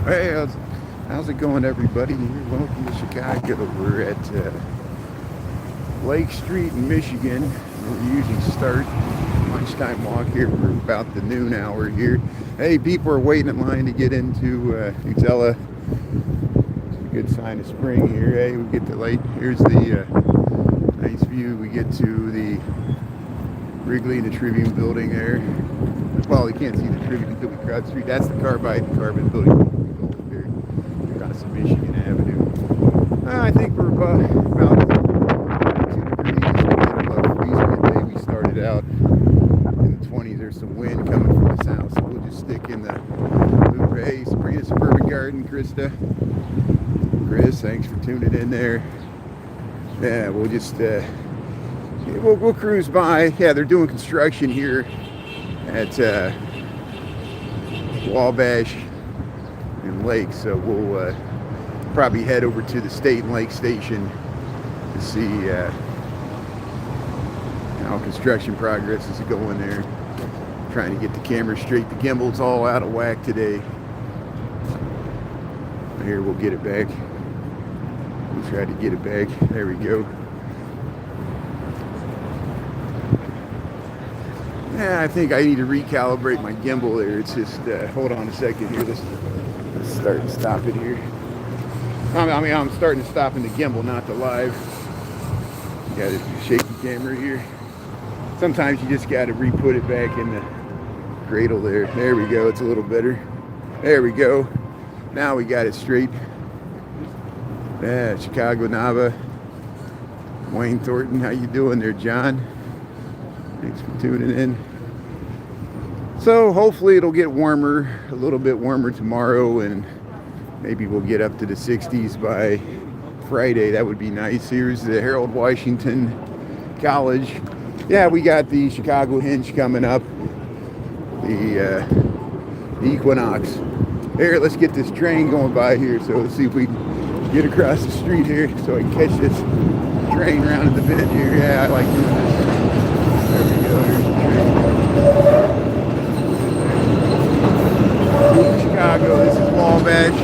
Hey, how's it going, everybody? Welcome to Chicago. We're at Lake Street in Michigan, where we usually start. Lunchtime walk here. We're about the noon hour here. Hey, people are waiting in line to get into Utella. It's a good sign of spring here. Hey, we get to late. Here's the nice view. We get to the Wrigley and the Tribune building there. Well, you can't see the Tribune until we cross the street. That's the Carbide and Carbon building there across Michigan Avenue. I think we're about 2 degrees above freezing today. We started out in the 20s. There's some wind coming from the south, so we'll just stick in the loop. Hey, Sabrina Suburban Garden, Krista. Chris, thanks for tuning in there. Yeah, we'll just we'll cruise by. Yeah, they're doing construction here at Wabash and Lake, so we'll probably head over to the State and Lake Station to see how construction progress is going there. Trying to get the camera straight. The gimbal's all out of whack today. Here, we'll get it back. We'll try to get it back. There we go. Yeah, I think I need to recalibrate my gimbal there. It's just, hold on a second here. Let's start and stop it here. I'm starting to stop in the gimbal, not the live. Got a shaky camera here. Sometimes you just got to re-put it back in the cradle there. There we go. It's a little better. There we go. Now we got it straight. Yeah, Chicago Nava. Wayne Thornton, how you doing there, John? Thanks for tuning in. So hopefully it'll get warmer, a little bit warmer tomorrow, and maybe we'll get up to the 60s by Friday. That would be nice. Here's the Harold Washington College. Yeah, we got the Chicago Hinge coming up, the Equinox. Here, let's get this train going by here. So let's see if we can get across the street here so I can catch this train around at the bend here. Yeah, I like doing this. There we go. Here's the train. Chicago. This is Wabash.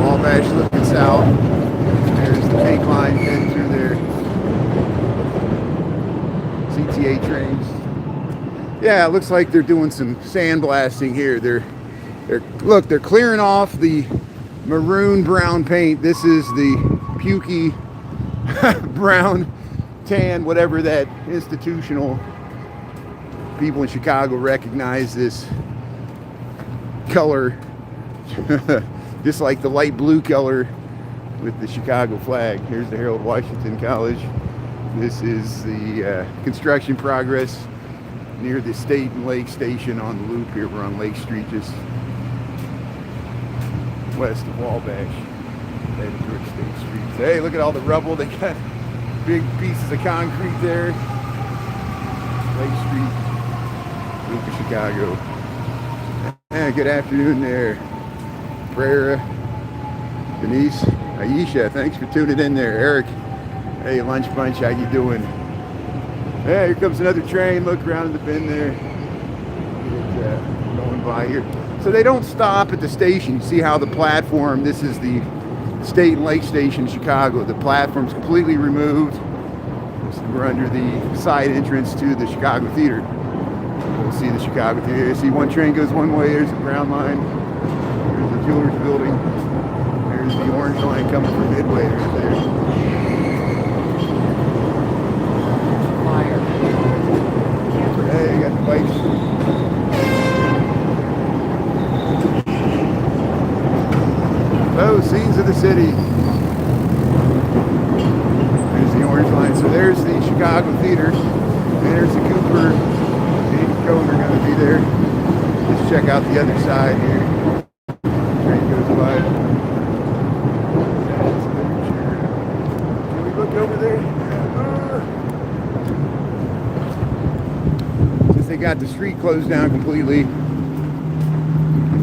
Wabash looking south. There's the pink line heading through there. CTA trains. Yeah, it looks like they're doing some sandblasting here. They're clearing off the maroon brown paint. This is the pukey brown tan, whatever that institutional people in Chicago recognize this color, just like the light blue color with the Chicago flag. Here's the Harold Washington College. This is the construction progress near the State and Lake Station on the loop here. We're on Lake Street, just west of Wabash, heading towards State Street. Hey, look at all the rubble. They got big pieces of concrete there. Lake Street, loop of Chicago. Yeah, good afternoon there, Prera, Denise, Aisha. Thanks for tuning in there, Eric. Hey, Lunch Bunch, how you doing? Yeah, here comes another train. Look around in the bend there. It's going by here. So they don't stop at the station. You see how the platform, this is the State and Lake Station, Chicago. The platform's completely removed. So we're under the side entrance to the Chicago Theater. We'll see the Chicago Theater. See, one train goes one way. There's the brown line. There's the Jewelers Building. There's the orange line coming from Midway right there. Hey, you got the bikes. Oh, scenes of the city. There's the orange line. So there's the Chicago Theater. And there's the Cooper and Cohen are going to be there. Let's check out the other side here. Train goes by. Can we look over there? Since they got the street closed down completely.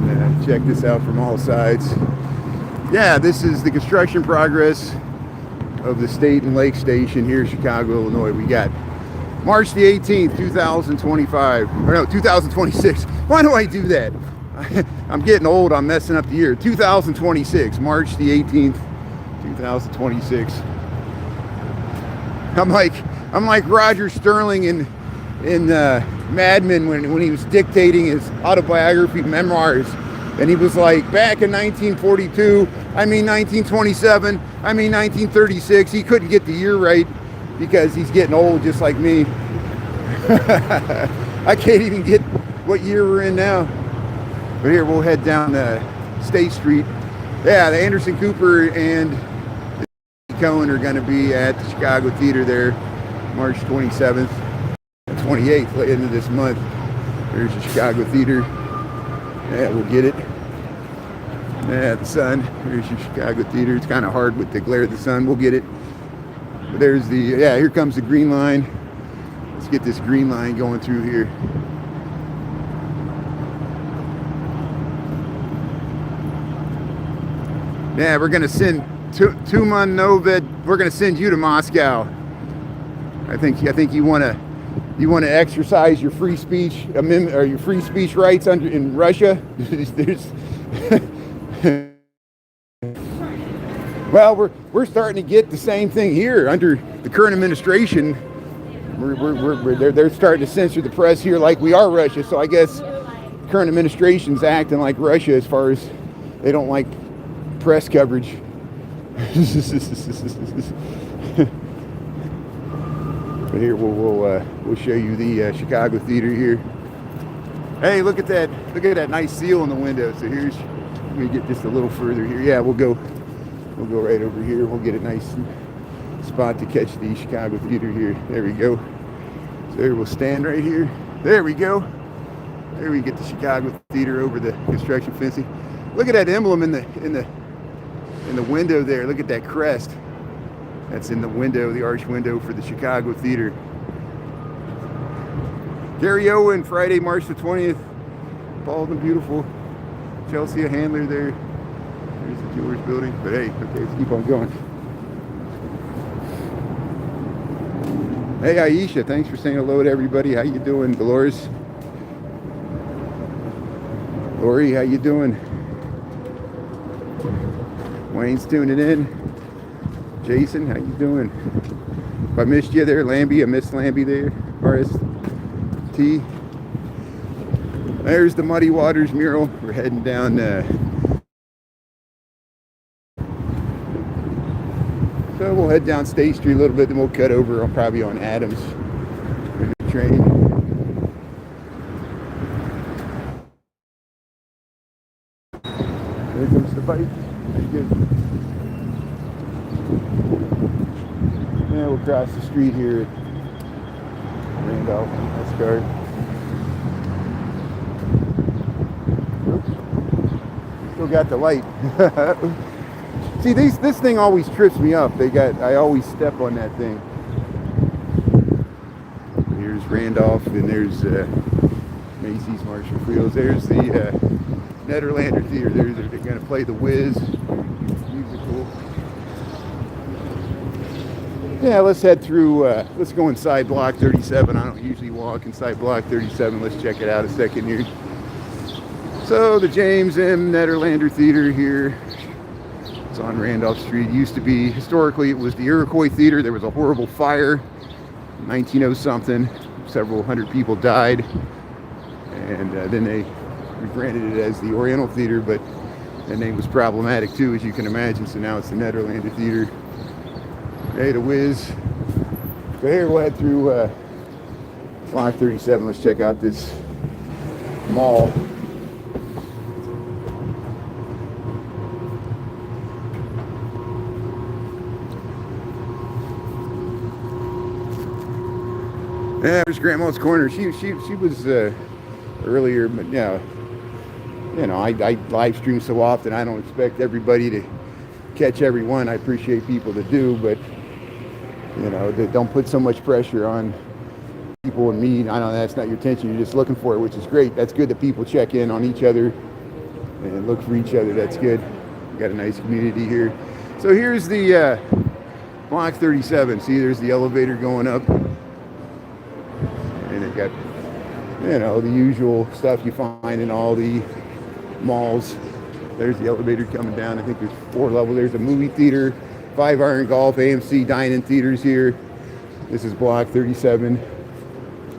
And, check this out from all sides. Yeah, this is the construction progress of the State and Lake Station here in Chicago, Illinois. We got March the 18th, 2025. Or no, 2026. Why do I do that? I'm getting old. I'm messing up the year. 2026, March the 18th, 2026. I'm like Roger Sterling in Mad Men when he was dictating his autobiography memoirs, and he was like, back in 1942, I mean 1927, I mean 1936. He couldn't get the year right because he's getting old just like me. I can't even get what year we're in now. But here, we'll head down State Street. Yeah, the Anderson Cooper and Cohen are going to be at the Chicago Theater there March 27th, 28th, end of this month. There's the Chicago Theater. Yeah, we'll get it. Yeah, the sun. There's your Chicago Theater. It's kind of hard with the glare of the sun. We'll get it. But there's the, yeah, here comes the green line. Let's get this green line going through here. Yeah, we're gonna send Tuman Noved. We're gonna send you to Moscow. I think you wanna exercise your free speech amendment or your free speech rights in Russia. Well, we're starting to get the same thing here under the current administration. They're starting to censor the press here like we are Russia. So I guess the current administration's acting like Russia as far as they don't like press coverage. But here we'll show you the Chicago Theater here. Hey, look at that nice seal in the window. So here's, let me get just a little further here. Yeah, we'll go right over here. We'll get a nice spot to catch the Chicago Theater here. There we go. So there we'll stand right here. There we go. There we get the Chicago Theater over the construction fencing. Look at that emblem in the window there. Look at that crest. That's in the window, the arch window for the Chicago Theater. Gary Owen, Friday, March the 20th. Bald and beautiful. Chelsea, a handler there. There's the Jewelers building. But hey, okay, let's keep on going. Hey, Aisha, thanks for saying hello to everybody. How you doing, Dolores? Lori, how you doing? Wayne's tuning in. Jason, how you doing? If I missed you there, Lambie, I missed Lambie there. RST. There's the Muddy Waters mural. We're heading down. So we'll head down State Street a little bit, then we'll cut over probably on Adams in the train. There comes the bike. Very good. Yeah, we'll cross the street here at Randolph. That's guard. Still got the light. See, this thing always trips me up. I always step on that thing. Here's Randolph, and there's Macy's, Marshall Fields. There's the Nederlander Theater. They're going to play The Wiz musical. Yeah, let's head through. Let's go inside Block 37. I don't usually walk inside Block 37. Let's check it out a second here. So the James M. Nederlander Theater here. It's on Randolph Street. It used to be, historically, it was the Iroquois Theater. There was a horrible fire in 1900-something. Several hundred people died. And then they rebranded it as the Oriental Theater, but that name was problematic too, as you can imagine. So now it's the Nederlander Theater. Hey, The Wiz. So here we'll head through Block 37. Let's check out this mall. Yeah, there's Grandma's Corner. She was earlier, but yeah, you know, I live stream so often. I don't expect everybody to catch every one. I appreciate people that do, but you know, don't put so much pressure on people and me. I know that's not your intention. You're just looking for it, which is great. That's good that people check in on each other and look for each other. That's good. We got a nice community here. So here's the Block 37. See, there's the elevator going up. And it got, you know, the usual stuff you find in all the malls. There's the elevator coming down. I think there's 4 levels. There's a movie theater, 5 Iron Golf, AMC dine-in theaters here. This is block 37.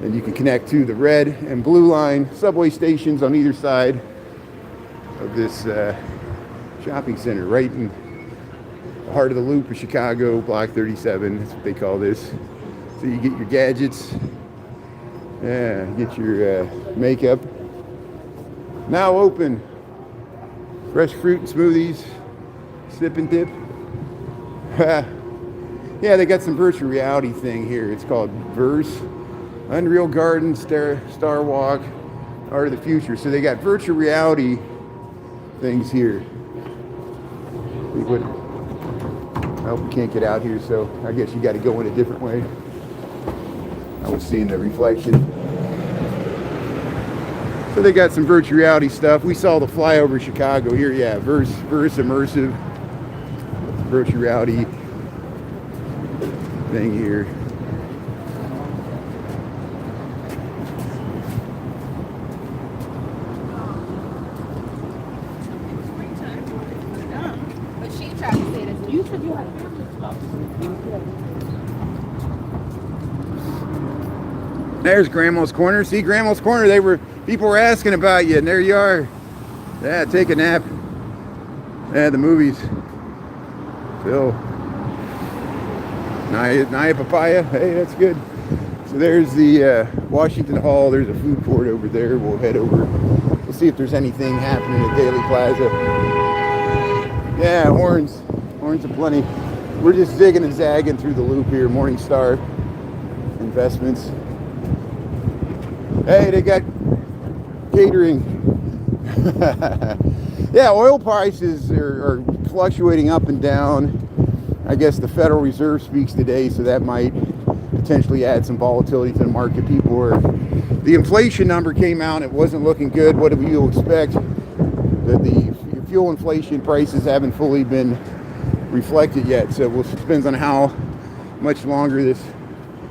And you can connect to the red and blue line subway stations on either side of this shopping center, right in the heart of the loop of Chicago, block 37. That's what they call this. So you get your gadgets, get your makeup. Now open. Fresh fruit and smoothies, sip and dip. Yeah, they got some virtual reality thing here. It's called Verse. Unreal Garden, Star Walk, Art of the Future. So they got virtual reality things here. I hope we can't get out here, so I guess you got to go in a different way. I was seeing the reflection. So they got some virtual reality stuff. We saw the flyover Chicago here. Yeah, Verse immersive virtual reality thing here. There's Grandma's Corner. See, Grandma's Corner, people were asking about you, and there you are. Yeah, take a nap. Yeah, the movies. Phil. Naya Papaya. Hey, that's good. So there's the Washington Hall. There's a food court over there. We'll head over. We'll see if there's anything happening at Daily Plaza. Yeah, horns. Horns aplenty. We're just zigging and zagging through the loop here. Morningstar Investments. Hey, they got catering. Yeah, oil prices are fluctuating up and down. I guess the Federal Reserve speaks today, so that might potentially add some volatility to the market. The inflation number came out. It wasn't looking good. What do you expect? The fuel inflation prices haven't fully been reflected yet, so it depends on how much longer this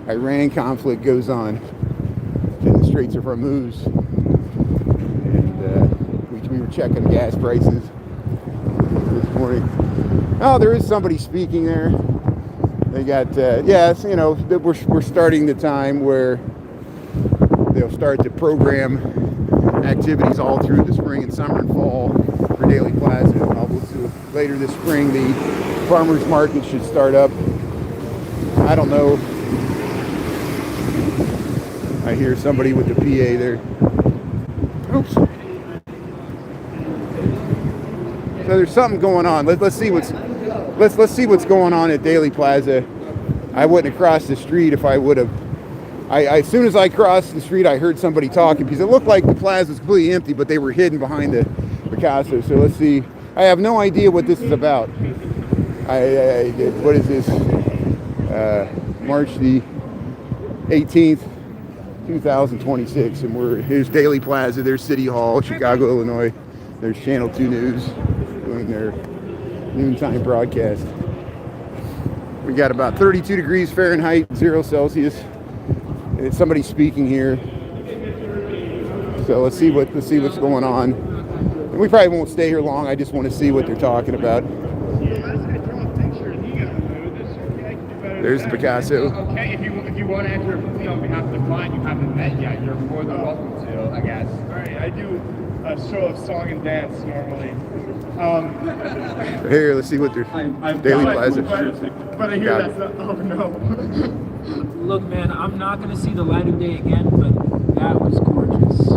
Iran conflict goes on. In the Straits of Hormuz, and we were checking gas prices this morning. Oh, there is somebody speaking there. They got yes, you know, we're starting the time where they'll start to program activities all through the spring and summer and fall for Daily Plaza. Later this spring, the farmers market should start up. I don't know. I hear somebody with the PA there. Oops. So there's something going on. Let's see what's going on at Daily Plaza. I wouldn't have crossed the street if I would have. As soon as I crossed the street, I heard somebody talking because it looked like the plaza was completely empty, but they were hidden behind the Picasso. So let's see. I have no idea what this is about. What is this? March the 18th. 2026, and here's Daily Plaza, there's City Hall, Chicago, Illinois. There's Channel 2 News doing their noontime broadcast. We got about 32 degrees Fahrenheit, 0 Celsius. It's somebody speaking here. So let's see what's going on. And we probably won't stay here long. I just want to see what they're talking about. There's the Picasso. Okay, if you want to answer on behalf of the client you haven't met yet, you're more than welcome to, I guess. All right, I do a show of song and dance normally. Here, let's see what they're Daily Plaza. But I hear that's not, oh no. Look, man, I'm not going to see the light of day again, but that was gorgeous.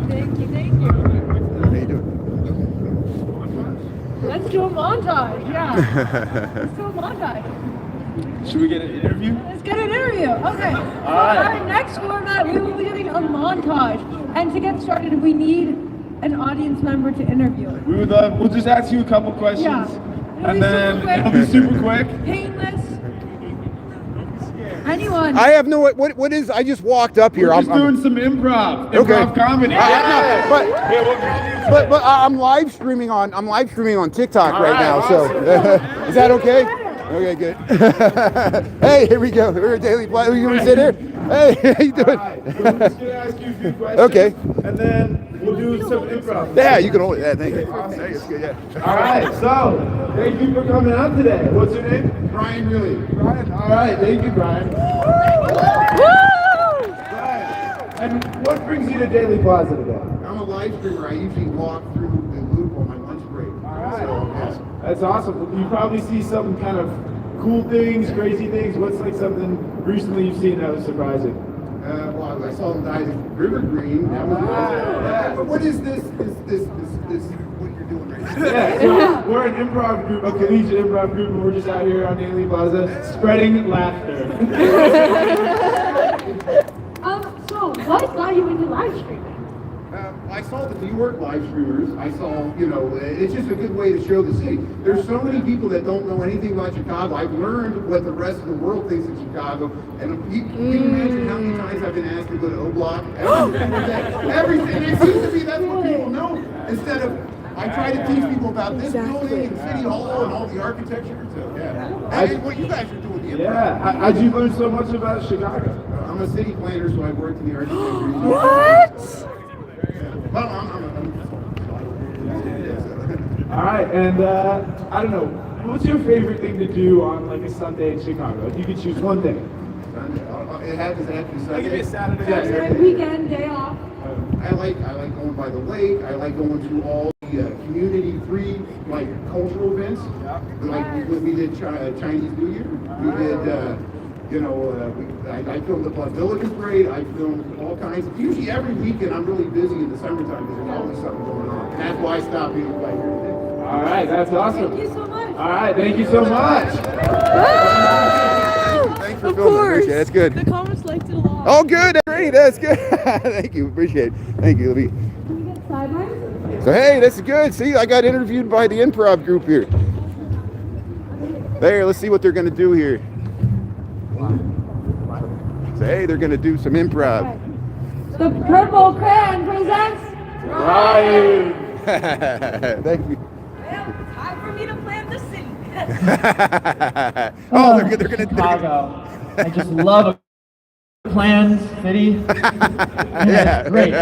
Thank you. How you doing? Let's do a montage, yeah. Let's do a montage. Should we get an interview? Let's get an interview, okay. All right. Our next format, we will be doing a montage. And to get started, we need an audience member to interview. We'll just ask you a couple questions. Yeah. And then it'll be super quick. Painless. Anyone? I have no, what is, I just walked up here. We're just doing some improv comedy. But I'm live streaming on TikTok right now. awesome. So is that okay? Okay, good. Hey, here we go. We're at Daily Plaza. You want to sit here? Hey, how you doing? Alright, so I'm just gonna ask you a few questions. Okay. And then we'll do some improv. Yeah, you can hold it. Yeah, thank you. Awesome. Hey, it's good, yeah. Alright, so thank you for coming out today. What's your name? Brian, really. Brian. Alright, thank you, Brian. Brian, and what brings you to Daily Plaza today? I'm a live streamer. I usually walk through the loop on my lunch break. Alright. So, yeah. That's awesome. You probably see some kind of cool things, crazy things. What's like something recently you've seen that was surprising? Well, I saw them die at River Green. That was but what is this? What you're doing right now? Yeah, so we're an improv group, a collegiate improv group, and we're just out here on Daily Plaza spreading laughter. So what got you into live streaming? I saw the New York live streamers. I saw, it's just a good way to show the city. There's so many people that don't know anything about Chicago. I've learned what the rest of the world thinks of Chicago. And you can imagine how many times I've been asked to go to O-Block. Everything. It seems to be that's what people know. Instead of, I try to teach people about this building and City Hall and all the architecture. So, yeah. And what you guys are doing. The Yeah, how'd you learn so much about Chicago? I'm a city planner, so I worked in the architecture. What? Well, All right, and I don't know, what's your favorite thing to do on like a Sunday in Chicago? If you could choose one thing. It happens after Sunday. I'll give you a Saturday. Yeah, Weekend, day off. I like going by the lake. I like going to all the community-free like cultural events. Like we did Chinese New Year. We did. I filmed the Pavilion Parade. I filmed all kinds. Usually every weekend I'm really busy in the summertime because there's always something going on. And that's why I stopped being right here today. All right, that's awesome. Thank you so much. All right, thank you so much. Thanks for filming. Appreciate it. That's good. The comments liked it a lot. Oh, good. That's great. That's good. Thank you. Appreciate it. Thank you, Libby. Can we get sidelines? So hey, that's good. See, I got interviewed by the improv group here. There, let's see what they're gonna do here. So hey, they're gonna do some improv. The Purple Crayon presents. Ryan. Thank you. Time for me to plan the city. Oh, they're gonna. Chicago. I just love plans, city. Yeah. Great.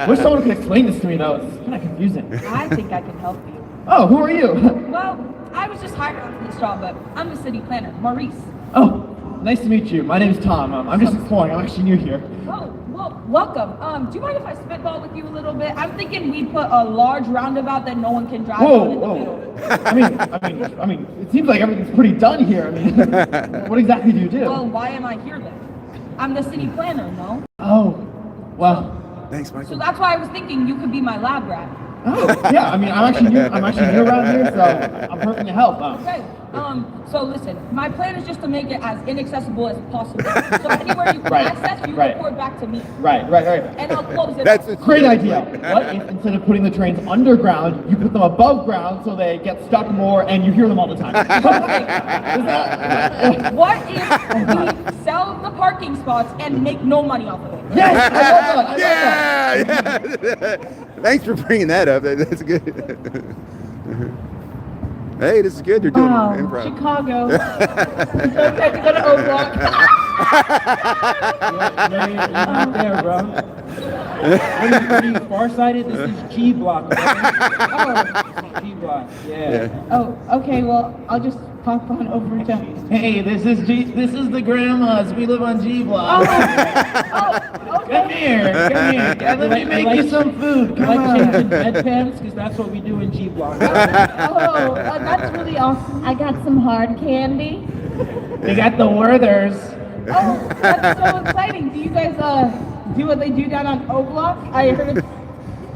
Wish someone could explain this to me though. It's kind of confusing. I think I can help you. Oh, who are you? Well, I was just hired on this job, but I'm the city planner, Maurice. Oh, nice to meet you. My name's Tom. I'm just exploring. I'm actually new here. Oh, well, welcome. Do you mind if I spitball with you a little bit? I'm thinking we'd put a large roundabout that no one can drive on in the middle. I mean, it seems like everything's pretty done here. I mean, what exactly do you do? Well, why am I here then? I'm the city planner, no? Oh, well. Thanks, So Michael. that's why I was thinking you could be my lab rat. Oh, yeah. I mean, I'm actually new around here, so I'm hoping to help. Okay. So listen, my plan is just to make it as inaccessible as possible. So anywhere you can Right, access, you right. report back to me. Right. And I'll close it. That's up. a Great idea. What if instead of putting the trains underground, you put them above ground so they get stuck more and you hear them all the time? What if we sell the parking spots and make no money off of it? Yes, I love that. Yeah. Thanks for bringing that up. That's good. Hey, this is good. They're doing Wow, improv. Chicago. Okay, to go to O-Block. There, bro. What are you farsighted? This is G block. Right? Oh, G block. Yeah. Oh, okay. Well, I'll just pop on over to. Hey, this is the grandmas. We live on G block. Come here. Yeah, let me make you some food. Come on. changing bedpans because that's what we do in G block. Oh, that's really awesome. I got some hard candy. We got the Werthers. Oh, that's so exciting. Do you guys do what they do down on O Block? I heard.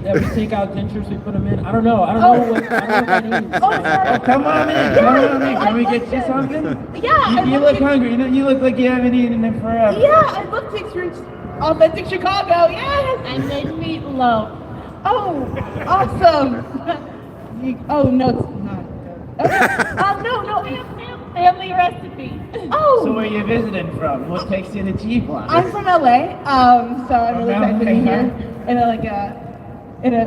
Yeah, we take out dentures, we put them in. I don't know what that means. Oh, sorry. Come on in. Can we get you something? Yeah. You look hungry. You look like you haven't eaten in forever. Yeah, I love to experience authentic Chicago. Yes. I made meatloaf. Oh, awesome. Oh no, it's not. Okay. No. Family recipe. Oh. So where you visiting from? What takes you to G block? I'm from LA, so I'm really excited to be here in a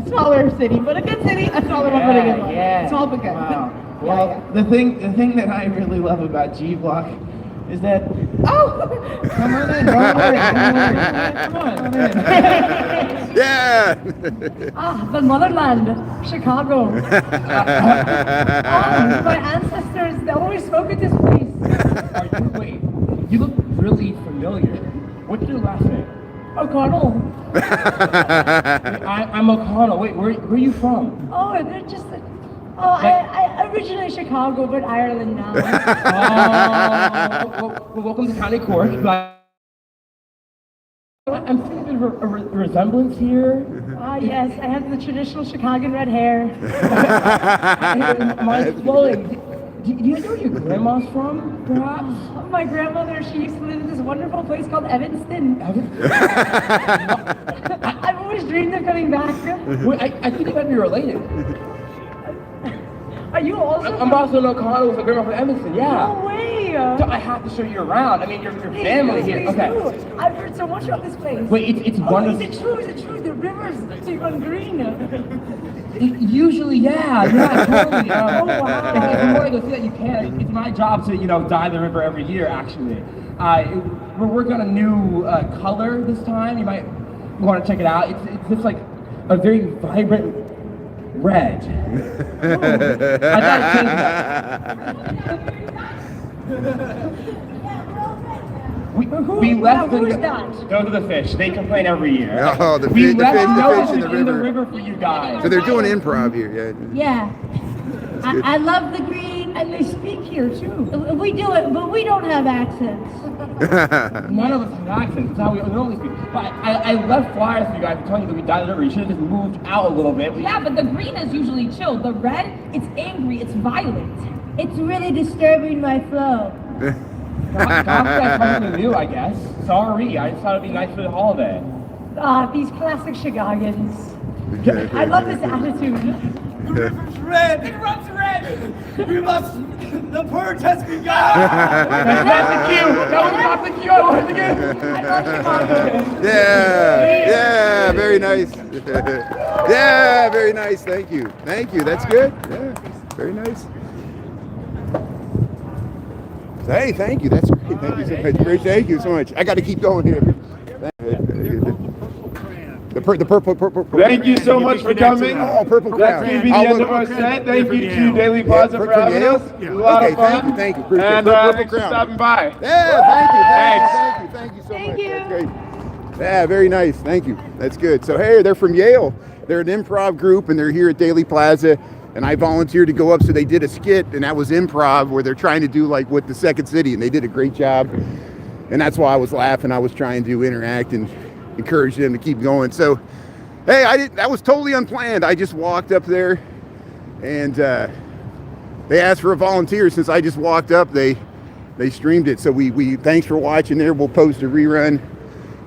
smaller city, but a good city. A smaller one, but a good one. Yeah. Small but good. Wow. Well, the thing that I really love about G block Is that? Oh! Come on in. Don't worry. Come on in. Yeah. The motherland, Chicago. My ancestors, they always spoke at this place. Wait, you look really familiar. What's your last name? O'Connell. I'm O'Connell. Wait, where are you from? Oh, they're just. I originally Chicago, but Ireland now. Well, welcome to County Court. I'm seeing a resemblance here. Yes, I have the traditional Chicagoan red hair. Mine's flowing. Do you know where your grandma's from, perhaps? My grandmother, she used to live in this wonderful place called Evanston. I've always dreamed of coming back. Wait, I think you might be related. Are you also? I'm also O'Connell with a grandma from Evanston, yeah. No way! So I have to show you around. I mean, your family here. Okay. I've heard so much about this place. Wait, it's wonderful. Is it true? Is it true? The river's on green. Usually, yeah, totally. Oh, wow. If you want to go see that, you can. It's my job to, dye the river every year, actually. We're working on a new color this time. You might want to check it out. It's just like a very vibrant red. I we left who's that? Those are the fish. They complain every year. Oh, the We fish left in notices the in the river. river for you guys. So they're doing improv here, yeah. Yeah. I love the green, and they speak here too. We do it, but we don't have accents. None of us have accents. That's how we normally speak. But I left flyers for you guys telling you that we died the river. You should have just moved out a little bit. Yeah, but the green is usually chill. The red, it's angry, it's violent. It's really disturbing my flow. God's something new, I guess. Sorry, I just thought it'd be nice for the holiday. These classic Chicagans. I love this attitude. The river's red! It runs red! We must... The purge has begun! That's the cue! That was not the cue I wanted to get! Yeah, very nice. Yeah, very nice. Thank you. That's good. Yeah, very nice. Hey, thank you. That's great. Thank you so much. Great. Thank you so much. I got to keep going here. The purple. Thank you so much for coming. Oh, purple That's crown. going to be the end of our set. Thank you to Daily Plaza for having us. It was a lot of fun. Thank you. Appreciate And it. Purple thanks for crown. stopping by. Yeah, thank you so much. you. That's great. Yeah, very nice. Thank you. That's good. So, hey, they're from Yale. They're an improv group, and they're here at Daily Plaza. And I volunteered to go up, so they did a skit, and that was improv, where they're trying to do like with the Second City, and they did a great job. And that's why I was laughing. I was trying to interact and encourage them to keep going. So, hey, that was totally unplanned. I just walked up there, and they asked for a volunteer. Since I just walked up, they streamed it. So we thanks for watching there. We'll post a rerun.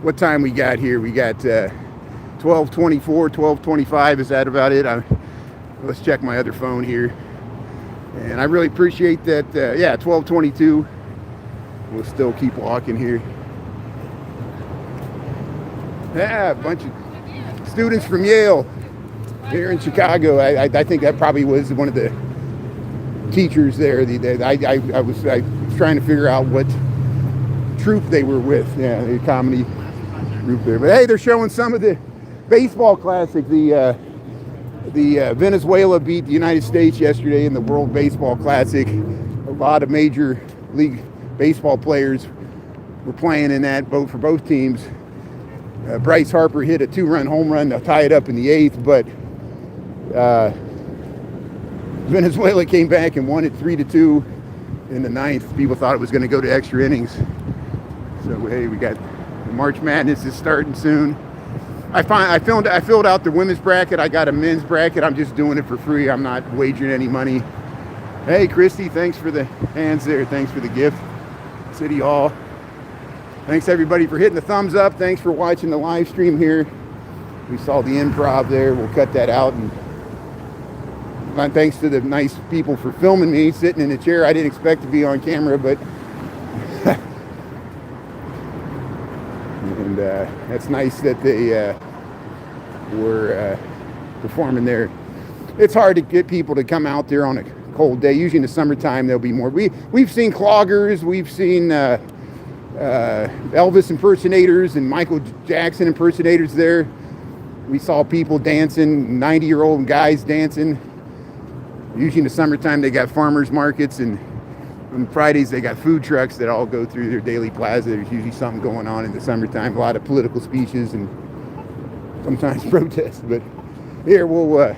What time we got here? We got 12:24, 12:25. Is that about it? Let's check my other phone here. And I really appreciate that. Yeah, 12:22. We'll still keep walking here. Yeah, a bunch of students from Yale here in Chicago. I think that probably was one of the teachers there. I was trying to figure out what troupe they were with. Yeah, the comedy group there. But hey, they're showing some of the baseball classic. The Venezuela beat the United States yesterday in the World Baseball Classic. A lot of major league baseball players were playing in that, for both teams. Bryce Harper hit a 2-run home run to tie it up in the 8th, but Venezuela came back and won it 3-2 in the 9th. People thought it was going to go to extra innings. So hey, we got March Madness is starting soon. I filled out the women's bracket. I got a men's bracket. I'm just doing it for free. I'm not wagering any money. Hey, Christy, thanks for the hands there. Thanks for the gift. City Hall. Thanks everybody for hitting the thumbs up. Thanks for watching the live stream here. We saw the improv there. We'll cut that out. And thanks to the nice people for filming me sitting in a chair. I didn't expect to be on camera, but and that's nice that they were performing there. It's hard to get people to come out there on a cold day. Usually in the summertime there'll be more. We've seen cloggers, we've seen Elvis impersonators and Michael Jackson impersonators there. We saw people dancing, 90-year-old guys dancing. Usually in the summertime they got farmers markets, and on Fridays they got food trucks that all go through their daily plaza. There's usually something going on in the summertime, a lot of political speeches and sometimes protests. But here we'll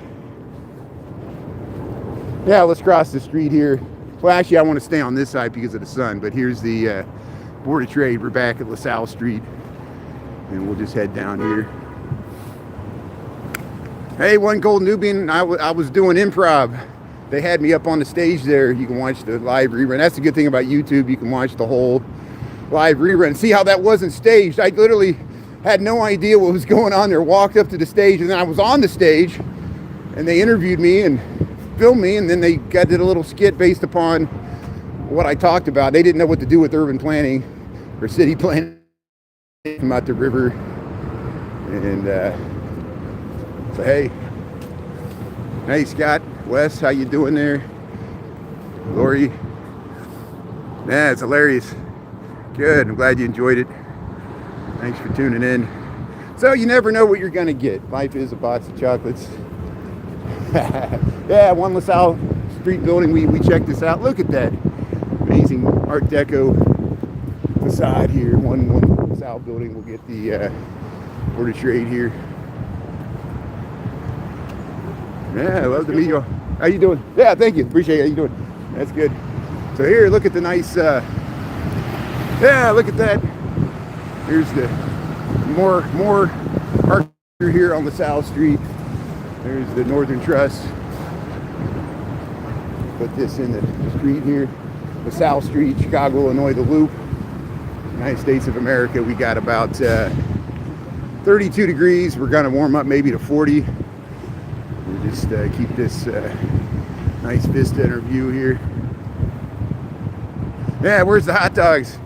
yeah, let's cross the street here. Well, actually, I want to stay on this side because of the sun, but here's the Board of Trade. We're back at LaSalle Street, and we'll just head down here. Hey, one Golden Nubian, I was doing improv. They had me up on the stage there. You can watch the live rerun. That's the good thing about YouTube. You can watch the whole live rerun. See how that wasn't staged. I literally had no idea what was going on there. Walked up to the stage, and then I was on the stage, and they interviewed me and filmed me, and then they did a little skit based upon what I talked about. They didn't know what to do with urban planning or city planning about the river. And so hey Scott, Wes, how you doing there? Lori, yeah, it's hilarious. Good, I'm glad you enjoyed it. Thanks for tuning in. So you never know what you're gonna get. Life is a box of chocolates. Yeah, one LaSalle Street building. We checked this out. Look at that amazing Art Deco facade here. One LaSalle building. We'll get the Board of Trade here. Yeah, I love to meet you. How you doing? Yeah, thank you. Appreciate it. How you doing? That's good. So here, look at the nice. Yeah, look at that. Here's the more architecture here on LaSalle Street. There's the Northern Trust. Put this in the street here. LaSalle Street, Chicago, Illinois, the Loop. United States of America. We got about 32 degrees. We're gonna warm up maybe to 40. We'll just keep this nice vista in our view here. Yeah, where's the hot dogs?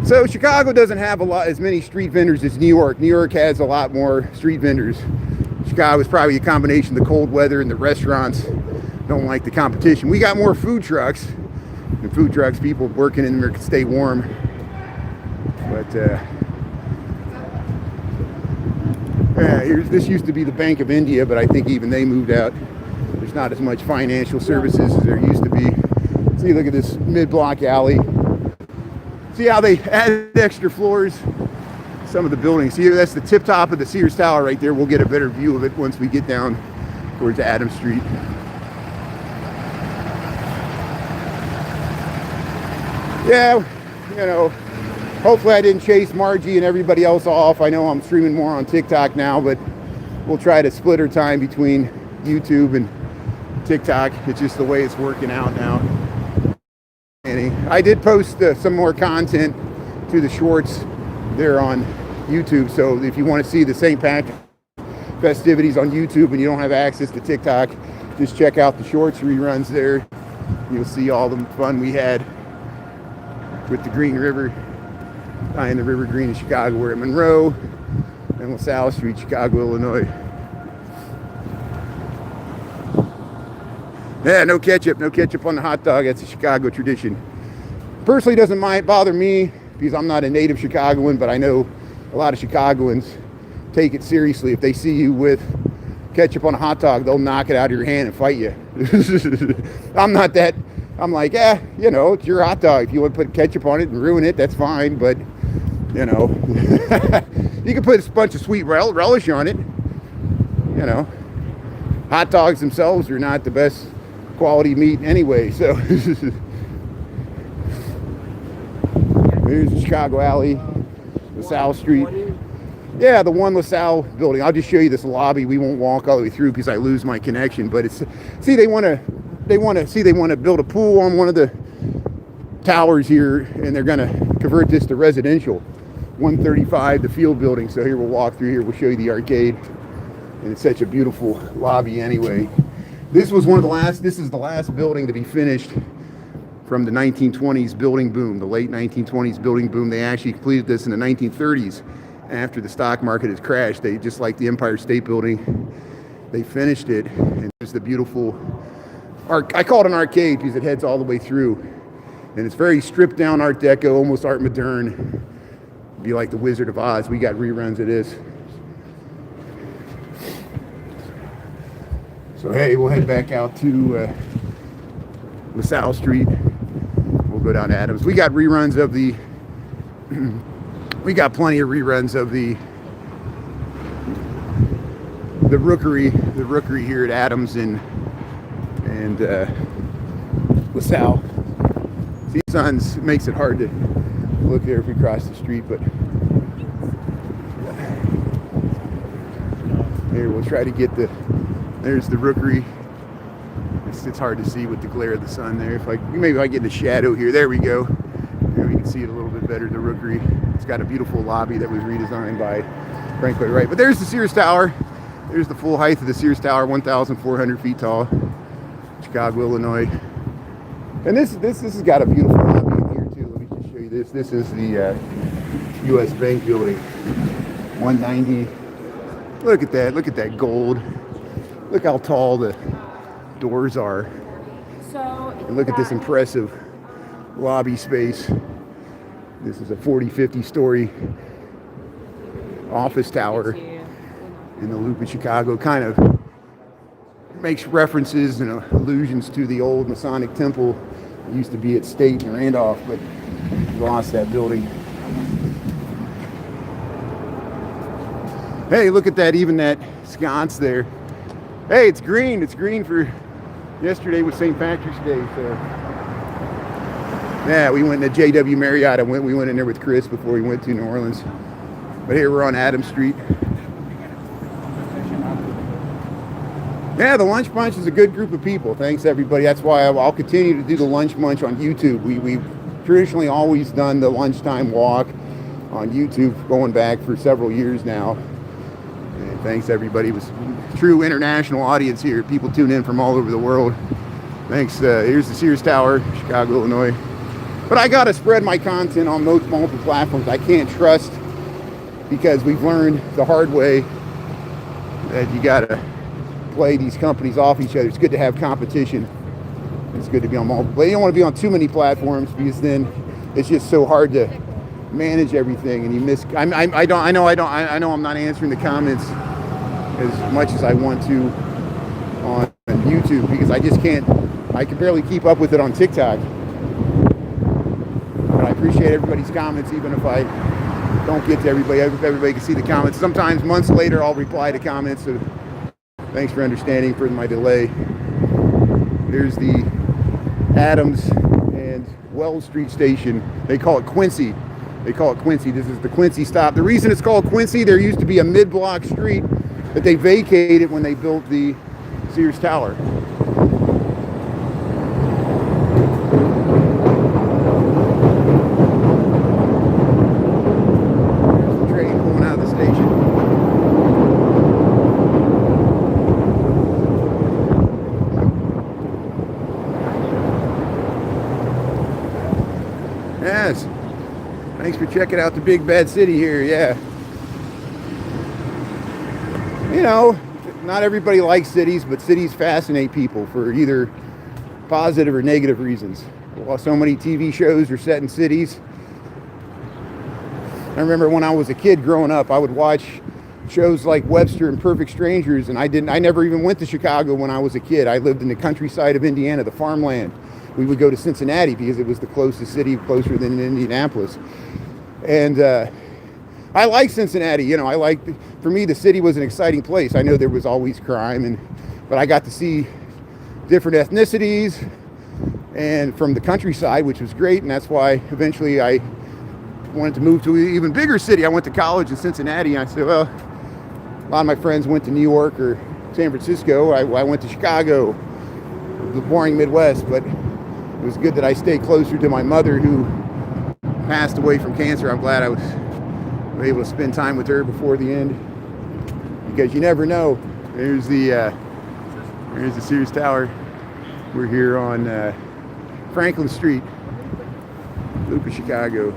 So Chicago doesn't have as many street vendors as New York. New York has a lot more street vendors. Chicago is probably a combination of the cold weather and the restaurants don't like the competition. We got more food trucks. And food trucks, people working in there can stay warm. But yeah, this used to be the Bank of India, but I think even they moved out. There's not as much financial services as there used to be. See, look at this mid-block alley. See how they added extra floors? Some of the buildings. See, that's the tip top of the Sears Tower right there. We'll get a better view of it once we get down towards Adams Street. Yeah, you know, hopefully I didn't chase Margie and everybody else off. I know I'm streaming more on TikTok now, but we'll try to split our time between YouTube and TikTok. It's just the way it's working out now. And I did post some more content to the shorts there on YouTube, so if you want to see the St. Patrick's festivities on YouTube and you don't have access to TikTok, just check out the shorts reruns there. You'll see all the fun we had with the Green River, tying the River Green in Chicago. We're at Monroe and LaSalle Street, Chicago, Illinois. Yeah, no ketchup on the hot dog. That's a Chicago tradition. Personally, doesn't bother me because I'm not a native Chicagoan, but I know a lot of Chicagoans take it seriously. If they see you with ketchup on a hot dog, they'll knock it out of your hand and fight you. I'm not that. I'm like, you know, it's your hot dog. If you want to put ketchup on it and ruin it, that's fine. But, you know, you can put a bunch of sweet relish on it. You know, hot dogs themselves are not the best quality meat anyway. So here's the Chicago alley, LaSalle Street. Yeah, the one LaSalle building. I'll just show you this lobby. We won't walk all the way through because I lose my connection. But it's, see, they want to build a pool on one of the towers here, and they're going to convert this to residential. 135, the field building. So here we'll walk through here. We'll show you the arcade, and it's such a beautiful lobby anyway. This is the last building to be finished from the 1920s building boom, the late 1920s building boom. They actually completed this in the 1930s after the stock market has crashed. They, just like the Empire State Building, they finished it, and there's the beautiful I call it an arcade because it heads all the way through. And it's very stripped down Art Deco, almost Art Moderne. Be like the Wizard of Oz. We got reruns of this. So hey, we'll head back out to LaSalle Street. We'll go down to Adams. We got reruns of the we got plenty of reruns of the Rookery here at Adams and LaSalle. See, sun's makes it hard to look there if we cross the street, but here we'll try to get there's the Rookery. It's hard to see with the glare of the sun there. Maybe if I get in the shadow here, there we go. There we can see it a little bit better, the Rookery. It's got a beautiful lobby that was redesigned by Frank Lloyd Wright. But there's the Sears Tower. There's the full height of the Sears Tower, 1,400 feet tall, Chicago, Illinois. And this has got a beautiful lobby in here too. Let me just show you this. This is the U.S. Bank building, 190. Look at that. Look at that gold. Look how tall the doors are. And look at this impressive lobby space. This is a 40, 50 story office tower in the Loop of Chicago. Kind of makes references and allusions to the old Masonic temple. It used to be at State and Randolph, but lost that building. Hey, look at that, even that sconce there. Hey, it's green. It's green for yesterday was St. Patrick's Day, so yeah, we went to JW Marriott. We went in there with Chris before we went to New Orleans. But here we're on Adams Street. Yeah, the Lunch Bunch is a good group of people. Thanks, everybody. That's why I'll continue to do the Lunch Bunch on YouTube. We've traditionally always done the Lunchtime Walk on YouTube, going back for several years now. And thanks, everybody. It was a true international audience here. People tune in from all over the world. Thanks. Here's the Sears Tower, Chicago, Illinois. But I got to spread my content on multiple platforms. I can't trust, because we've learned the hard way that you got to play these companies off each other. It's good to have competition. It's good to be on multiple. You don't want to be on too many platforms, because then it's just so hard to manage everything, and you miss. I know I'm not answering the comments as much as I want to on YouTube, because I just can't. I can barely keep up with it on TikTok. But I appreciate everybody's comments, even if I don't get to everybody. I hope everybody can see the comments. Sometimes months later, I'll reply to comments. So thanks for understanding for my delay. There's the Adams and Wells Street station. They call it Quincy. They call it Quincy. This is the Quincy stop. The reason it's called Quincy, there used to be a mid-block street that they vacated when they built the Sears Tower. There's the train pulling out of the station. Yes. Thanks for checking out the big bad city here. Yeah. You know, not everybody likes cities, but cities fascinate people for either positive or negative reasons. Well, so many TV shows are set in cities. I remember when I was a kid growing up, I would watch shows like Webster and Perfect Strangers, and I never even went to Chicago when I was a kid. I lived in the countryside of Indiana, the farmland. We would go to Cincinnati because it was the closest city, closer than Indianapolis. And I like Cincinnati. You know, for me, the city was an exciting place. I know there was always crime, but I got to see different ethnicities and from the countryside, which was great. And that's why eventually I wanted to move to an even bigger city. I went to college in Cincinnati, and I said, well, a lot of my friends went to New York or San Francisco. I went to Chicago, the boring Midwest, but it was good that I stayed closer to my mother, who passed away from cancer. I'm glad I was able to spend time with her before the end, because you never know. There's the Sears Tower. We're here on Franklin Street, Loop of Chicago.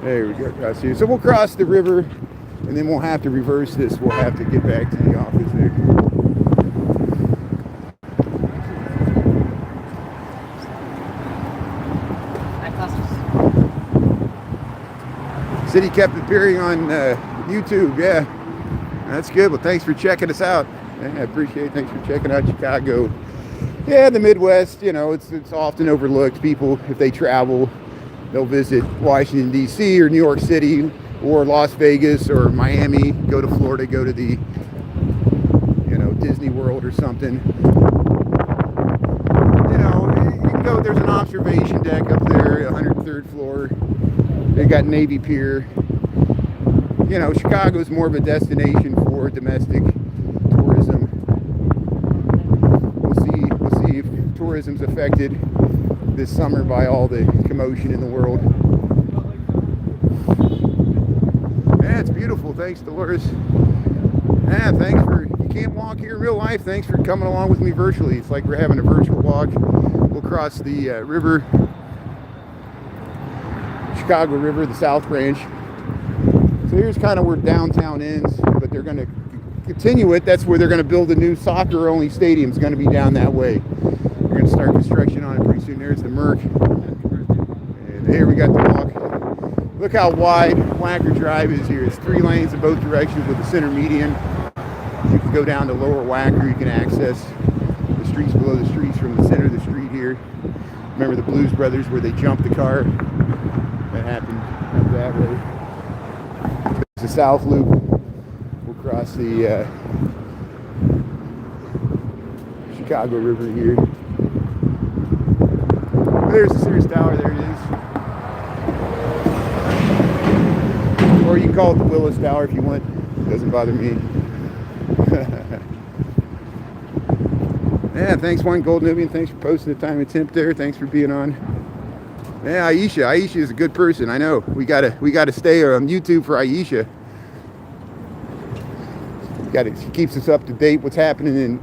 There we go, across here. So we'll cross the river, and then we'll have to reverse this. We'll have to get back to the office there. City kept appearing on YouTube. Yeah, that's good. Well, thanks for checking us out. Yeah, I appreciate it. Thanks for checking out Chicago. Yeah, the Midwest, you know, it's often overlooked. People, if they travel, they'll visit Washington, D.C. or New York City or Las Vegas or Miami, go to Florida, go to the, you know, Disney World or something. You know, you can go, there's an observation deck up there, 103rd floor. They got Navy Pier. You know, Chicago's more of a destination for domestic tourism. We'll see if tourism's affected this summer by all the commotion in the world. Yeah, it's beautiful. Thanks, Dolores. Yeah, thanks for, you can't walk here in real life. Thanks for coming along with me virtually. It's like we're having a virtual walk. We'll cross the river, Chicago River, the South Branch. So here's kind of where downtown ends, but they're going to continue it. That's where they're going to build a new soccer-only stadium. It's going to be down that way. They're going to start construction on it pretty soon. There's the Merc. And here we got the walk. Look how wide Wacker Drive is here. It's 3 lanes in both directions with a center median. You can go down to Lower Wacker. You can access the streets below the streets from the center of the street here. Remember the Blues Brothers where they jumped the car? That happened up that way. There's the South Loop. We'll cross the Chicago River here. There's the Sears Tower. There it is. Or you can call it the Willis Tower if you want. It doesn't bother me. Yeah, thanks, One Gold Nubian. Thanks for posting the time and temp there. Thanks for being on. Yeah, Aisha. Aisha is a good person. I know. We gotta stay on YouTube for Aisha. She keeps us up to date. What's happening in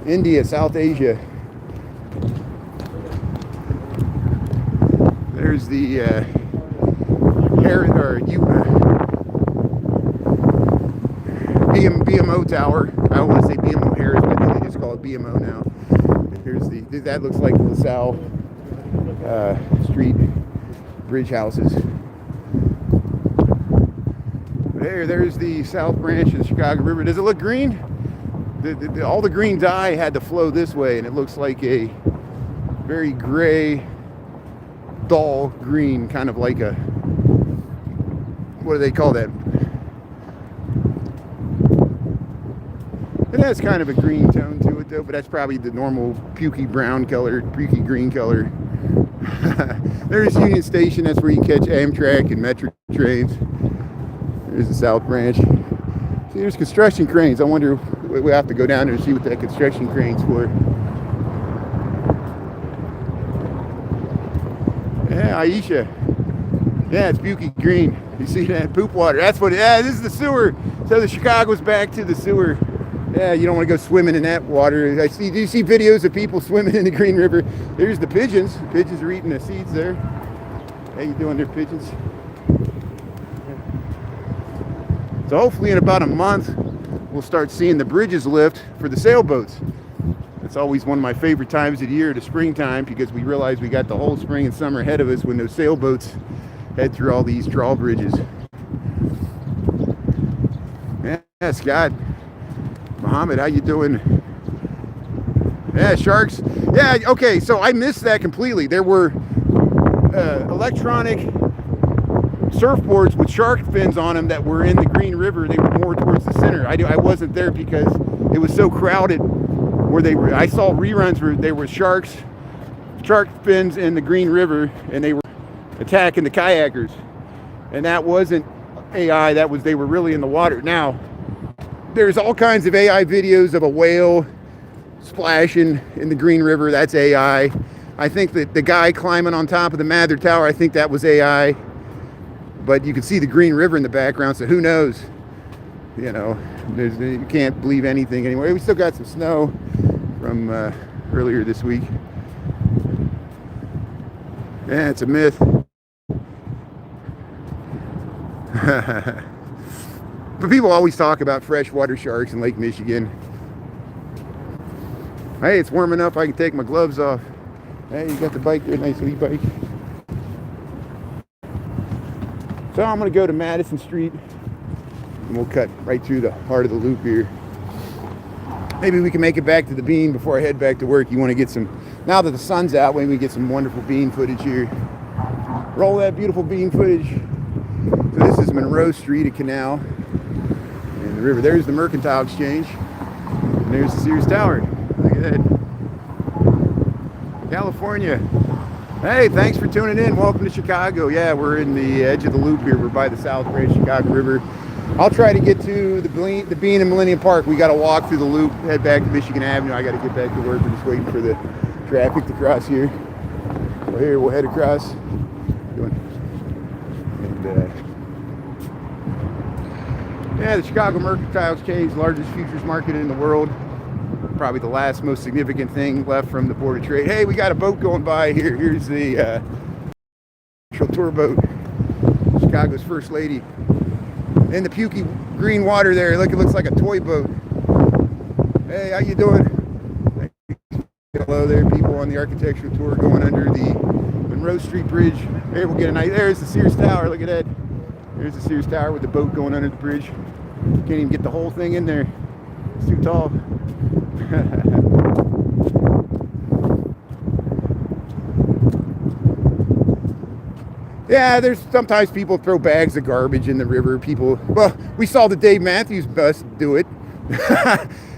India, South Asia. There's the BMO Tower. I don't want to say BMO Harris, but I think they just call it BMO now. Here's that looks like LaSalle Street bridge houses. There's the South Branch of the Chicago River. Does it look green? All the green dye had to flow this way, and it looks like a very gray, dull green, kind of like a, what do they call that? It has kind of a green tone to it though, but that's probably the normal pukey brown color, pukey green color. There's Union Station. That's where you catch Amtrak and Metro trains. There's the South Branch. See, there's construction cranes. I wonder, we have to go down there and see what that construction crane's for. Yeah, Aisha. Yeah, it's Buki Green. You see that poop water? That's what. Yeah, this is the sewer. So the Chicago's back to the sewer. Yeah, you don't want to go swimming in that water. Do you see videos of people swimming in the Green River? There's the pigeons. The pigeons are eating the seeds there. How you doing there, pigeons? So hopefully in about a month, we'll start seeing the bridges lift for the sailboats. It's always one of my favorite times of the year, the springtime, because we realize we got the whole spring and summer ahead of us when those sailboats head through all these drawbridges. Yeah, Scott. Muhammad, how you doing? Yeah, sharks. Yeah, okay, so I missed that completely. There were electronic surfboards with shark fins on them that were in the Green River. They were more towards the center. I wasn't there because it was so crowded where they were. I saw reruns where there were shark fins in the Green River and they were attacking the kayakers. And that wasn't AI, they were really in the water. Now, there's all kinds of AI videos of a whale splashing in the Green River. That's AI. I think that the guy climbing on top of the Mather Tower, I think that was AI. But you can see the Green River in the background, so who knows? You know, you can't believe anything anymore. We still got some snow from earlier this week. Yeah, it's a myth. But people always talk about freshwater sharks in Lake Michigan. Hey, it's warm enough I can take my gloves off. Hey, you got the bike there, nice little bike. So I'm gonna go to Madison Street and we'll cut right through the heart of the loop here. Maybe we can make it back to the Bean before I head back to work. You want to get some, now that the sun's out, maybe we get some wonderful Bean footage here. Roll that beautiful Bean footage. So this is Monroe Street, a canal, and the river. There's the Mercantile Exchange, and there's the Sears Tower. Look at that. California. Hey, thanks for tuning in. Welcome to Chicago. Yeah, we're in the edge of the loop here. We're by the South Branch Chicago River. I'll try to get to the Bean and Millennium Park. We got to walk through the loop, head back to Michigan Avenue. I got to get back to work. We're just waiting for the traffic to cross here. So here, we'll head across. And, yeah, the Chicago Mercantile Exchange, largest futures market in the world. Probably the last most significant thing left from the Board of Trade. Hey, we got a boat going by here. Here's the tour boat. Chicago's First Lady. In the pukey green water there. Look, it looks like a toy boat. Hey, how you doing? Hello there, people on the architectural tour going under the Monroe Street Bridge. Here, we'll get a nice, there's the Sears Tower. Look at that. There's the Sears Tower with the boat going under the bridge. Can't even get the whole thing in there. It's too tall. Yeah, there's sometimes people throw bags of garbage in the river. People, well, we saw the Dave Matthews bus do it.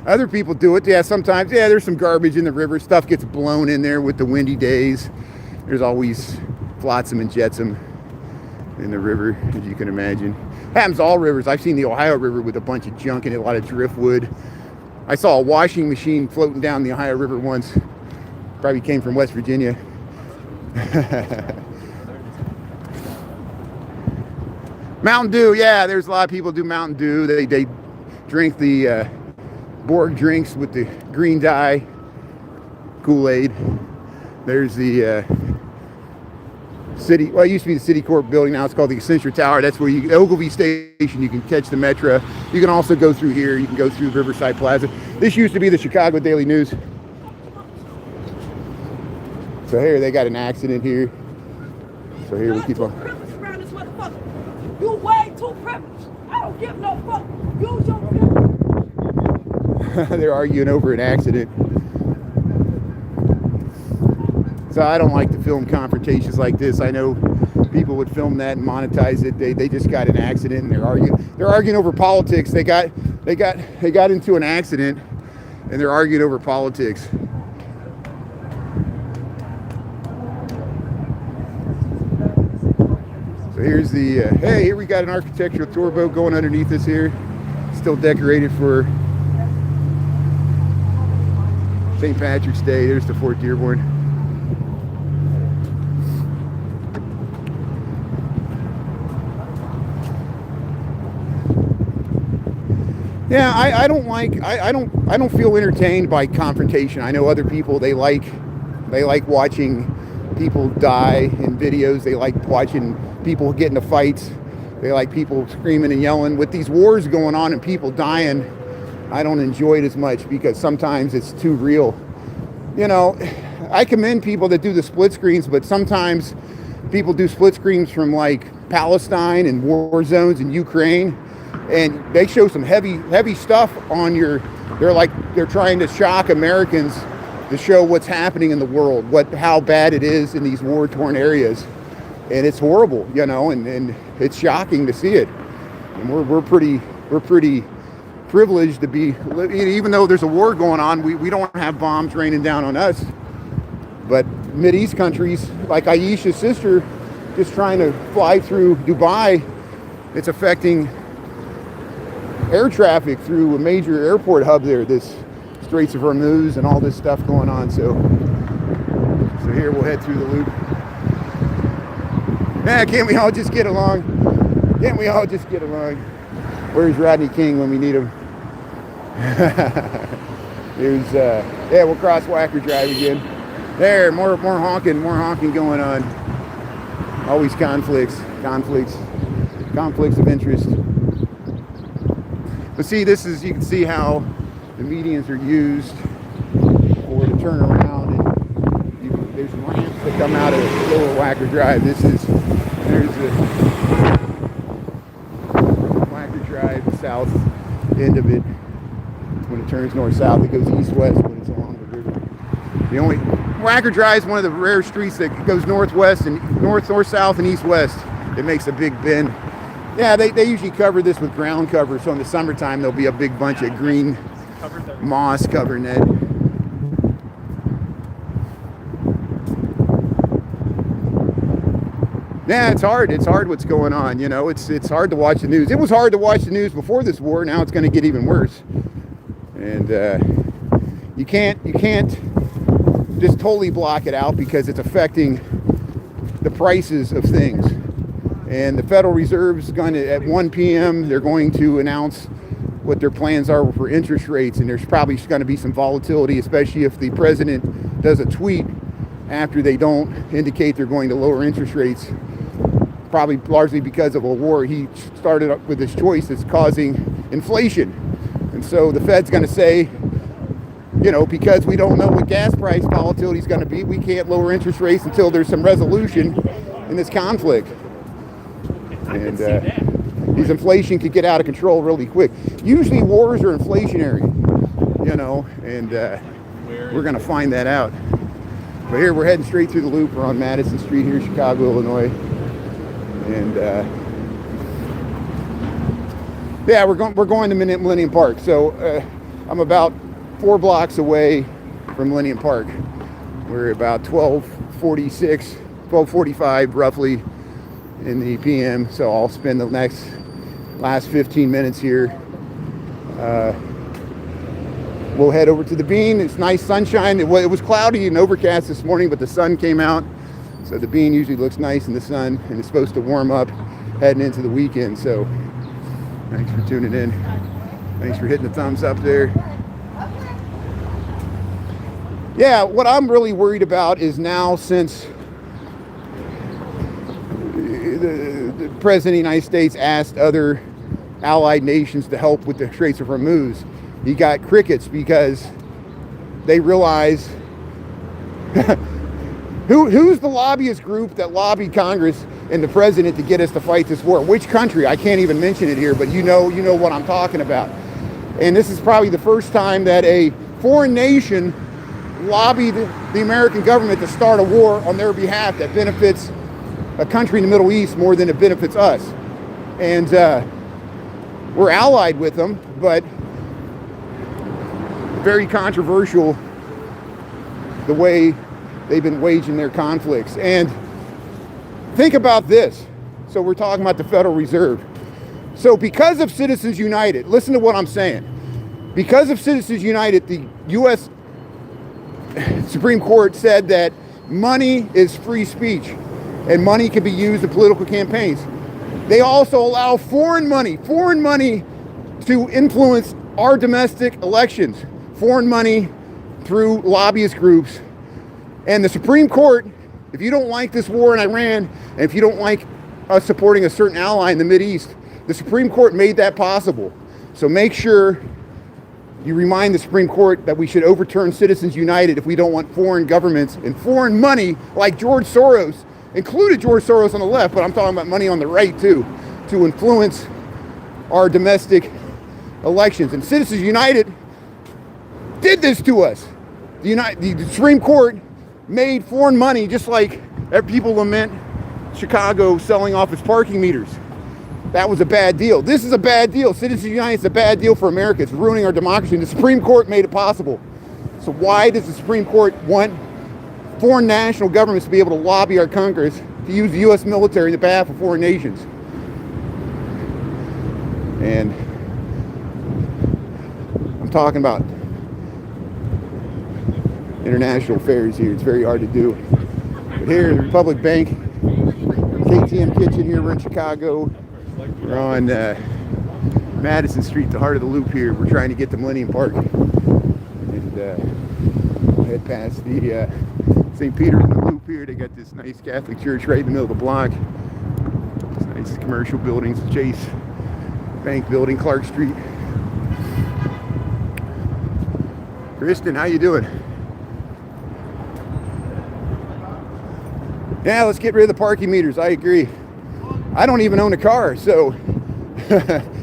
Other people do it. Yeah, sometimes, yeah, there's some garbage in the river. Stuff gets blown in there with the windy days. There's always flotsam and jetsam in the river, as you can imagine. Happens to all rivers. I've seen the Ohio River with a bunch of junk in it, a lot of driftwood. I saw a washing machine floating down the Ohio River once. Probably came from West Virginia. Mountain Dew, yeah, there's a lot of people do Mountain Dew. They drink the Borg drinks with the green dye, Kool-Aid. There's the city, well, it used to be the City Corp building, now it's called the Accenture Tower. That's where you, Ogilvy Station, you can catch the Metro. You can also go through here, you can go through Riverside Plaza. This used to be the Chicago Daily News. So here, they got an accident here. So here, we'll keep on. You way too privileged. I don't give no fuck. Use your privilege. They're arguing over an accident. So I don't like to film confrontations like this. I know people would film that and monetize it. They just got an accident and they're arguing over politics. They got into an accident and they're arguing over politics. Here's the, hey, here we got an architectural tour boat going underneath us here. Still decorated for St. Patrick's Day. There's the Fort Dearborn. Yeah, I don't feel entertained by confrontation. I know other people, they like watching people die in videos. They like watching people get into fights. They like people screaming and yelling. With these wars going on and people dying, I don't enjoy it as much because sometimes it's too real. You know, I commend people that do the split screens, but sometimes people do split screens from like Palestine and war zones in Ukraine, and they show some heavy stuff on they're trying to shock Americans to show what's happening in the world, how bad it is in these war-torn areas. And it's horrible, you know, and it's shocking to see it. And we're pretty privileged to be, even though there's a war going on, we don't have bombs raining down on us. But Mideast countries, like Aisha's sister, just trying to fly through Dubai, it's affecting air traffic through a major airport hub there, this Straits of Hormuz and all this stuff going on. So here we'll head through the loop. Man, can't we all just get along? Can't we all just get along? Where's Rodney King when we need him? There's, yeah, we'll cross Wacker Drive again. There, more honking going on. Always conflicts of interest. But see, this is, you can see how the medians are used for the turnaround, and there's ramps that come out of Lower Wacker Drive. There's south end of it. When it turns north-south, it goes east-west when it's along the river. Whacker Drive is one of the rare streets that goes northwest and north-south and east-west. It makes a big bend. Yeah, they usually cover this with ground cover, so in the summertime there'll be a big bunch of green moss covering it. Yeah, it's hard. It's hard what's going on. You know, it's hard to watch the news. It was hard to watch the news before this war. Now it's going to get even worse. And you can't just totally block it out because it's affecting the prices of things. And the Federal Reserve is going to, at 1 p.m., they're going to announce what their plans are for interest rates. And there's probably going to be some volatility, especially if the president does a tweet after they don't indicate they're going to lower interest rates. Probably largely because of a war he started up with this choice that's causing inflation. And so the Fed's going to say, you know, because we don't know what gas price volatility is going to be, we can't lower interest rates until there's some resolution in this conflict. And these inflation could get out of control really quick. Usually wars are inflationary, you know, and we're going to find that out. But here we're heading straight through the loop. We're on Madison Street here, Chicago, Illinois. And yeah, we're going to Millennium Park. So I'm about 4 blocks away from Millennium Park. We're about 12:45 roughly in the PM. So I'll spend the last 15 minutes here. We'll head over to the Bean. It's nice sunshine. It was cloudy and overcast this morning, but the sun came out. So the Bean usually looks nice in the sun, and it's supposed to warm up heading into the weekend. So thanks for tuning in. Thanks for hitting the thumbs up there. Yeah, what I'm really worried about is now, since the President of the United States asked other allied nations to help with the Straits of Hormuz, he got crickets because they realize who's the lobbyist group that lobbied Congress and the president to get us to fight this war? Which country? I can't even mention it here, but you know what I'm talking about. And this is probably the first time that a foreign nation lobbied the American government to start a war on their behalf that benefits a country in the Middle East more than it benefits us. And we're allied with them, but very controversial the way they've been waging their conflicts. And think about this. So we're talking about the Federal Reserve. So because of Citizens United, listen to what I'm saying. Because of Citizens United, the U.S. Supreme Court said that money is free speech and money can be used in political campaigns. They also allow foreign money to influence our domestic elections. Foreign money through lobbyist groups. And the Supreme Court, if you don't like this war in Iran, and if you don't like us supporting a certain ally in the Mideast, the Supreme Court made that possible. So make sure you remind the Supreme Court that we should overturn Citizens United if we don't want foreign governments and foreign money like George Soros, included George Soros on the left, but I'm talking about money on the right too, to influence our domestic elections. And Citizens United did this to us. The Supreme Court made foreign money, just like people lament Chicago selling off its parking meters. That was a bad deal. This is a bad deal. Citizens United is a bad deal for America. It's ruining our democracy. And the Supreme Court made it possible. So why does the Supreme Court want foreign national governments to be able to lobby our Congress to use the U.S. military on behalf of foreign nations? And I'm talking about international affairs here. It's very hard to do. But here in the Republic Bank, KTM Kitchen here, we're in Chicago. We're on Madison Street, the heart of the loop here. We're trying to get to Millennium Park. And head past the St. Peter's in the loop here. They got this nice Catholic church right in the middle of the block. It's nice commercial buildings, Chase Bank building, Clark Street. Kristen, how you doing? Yeah, let's get rid of the parking meters. I agree. I don't even own a car, so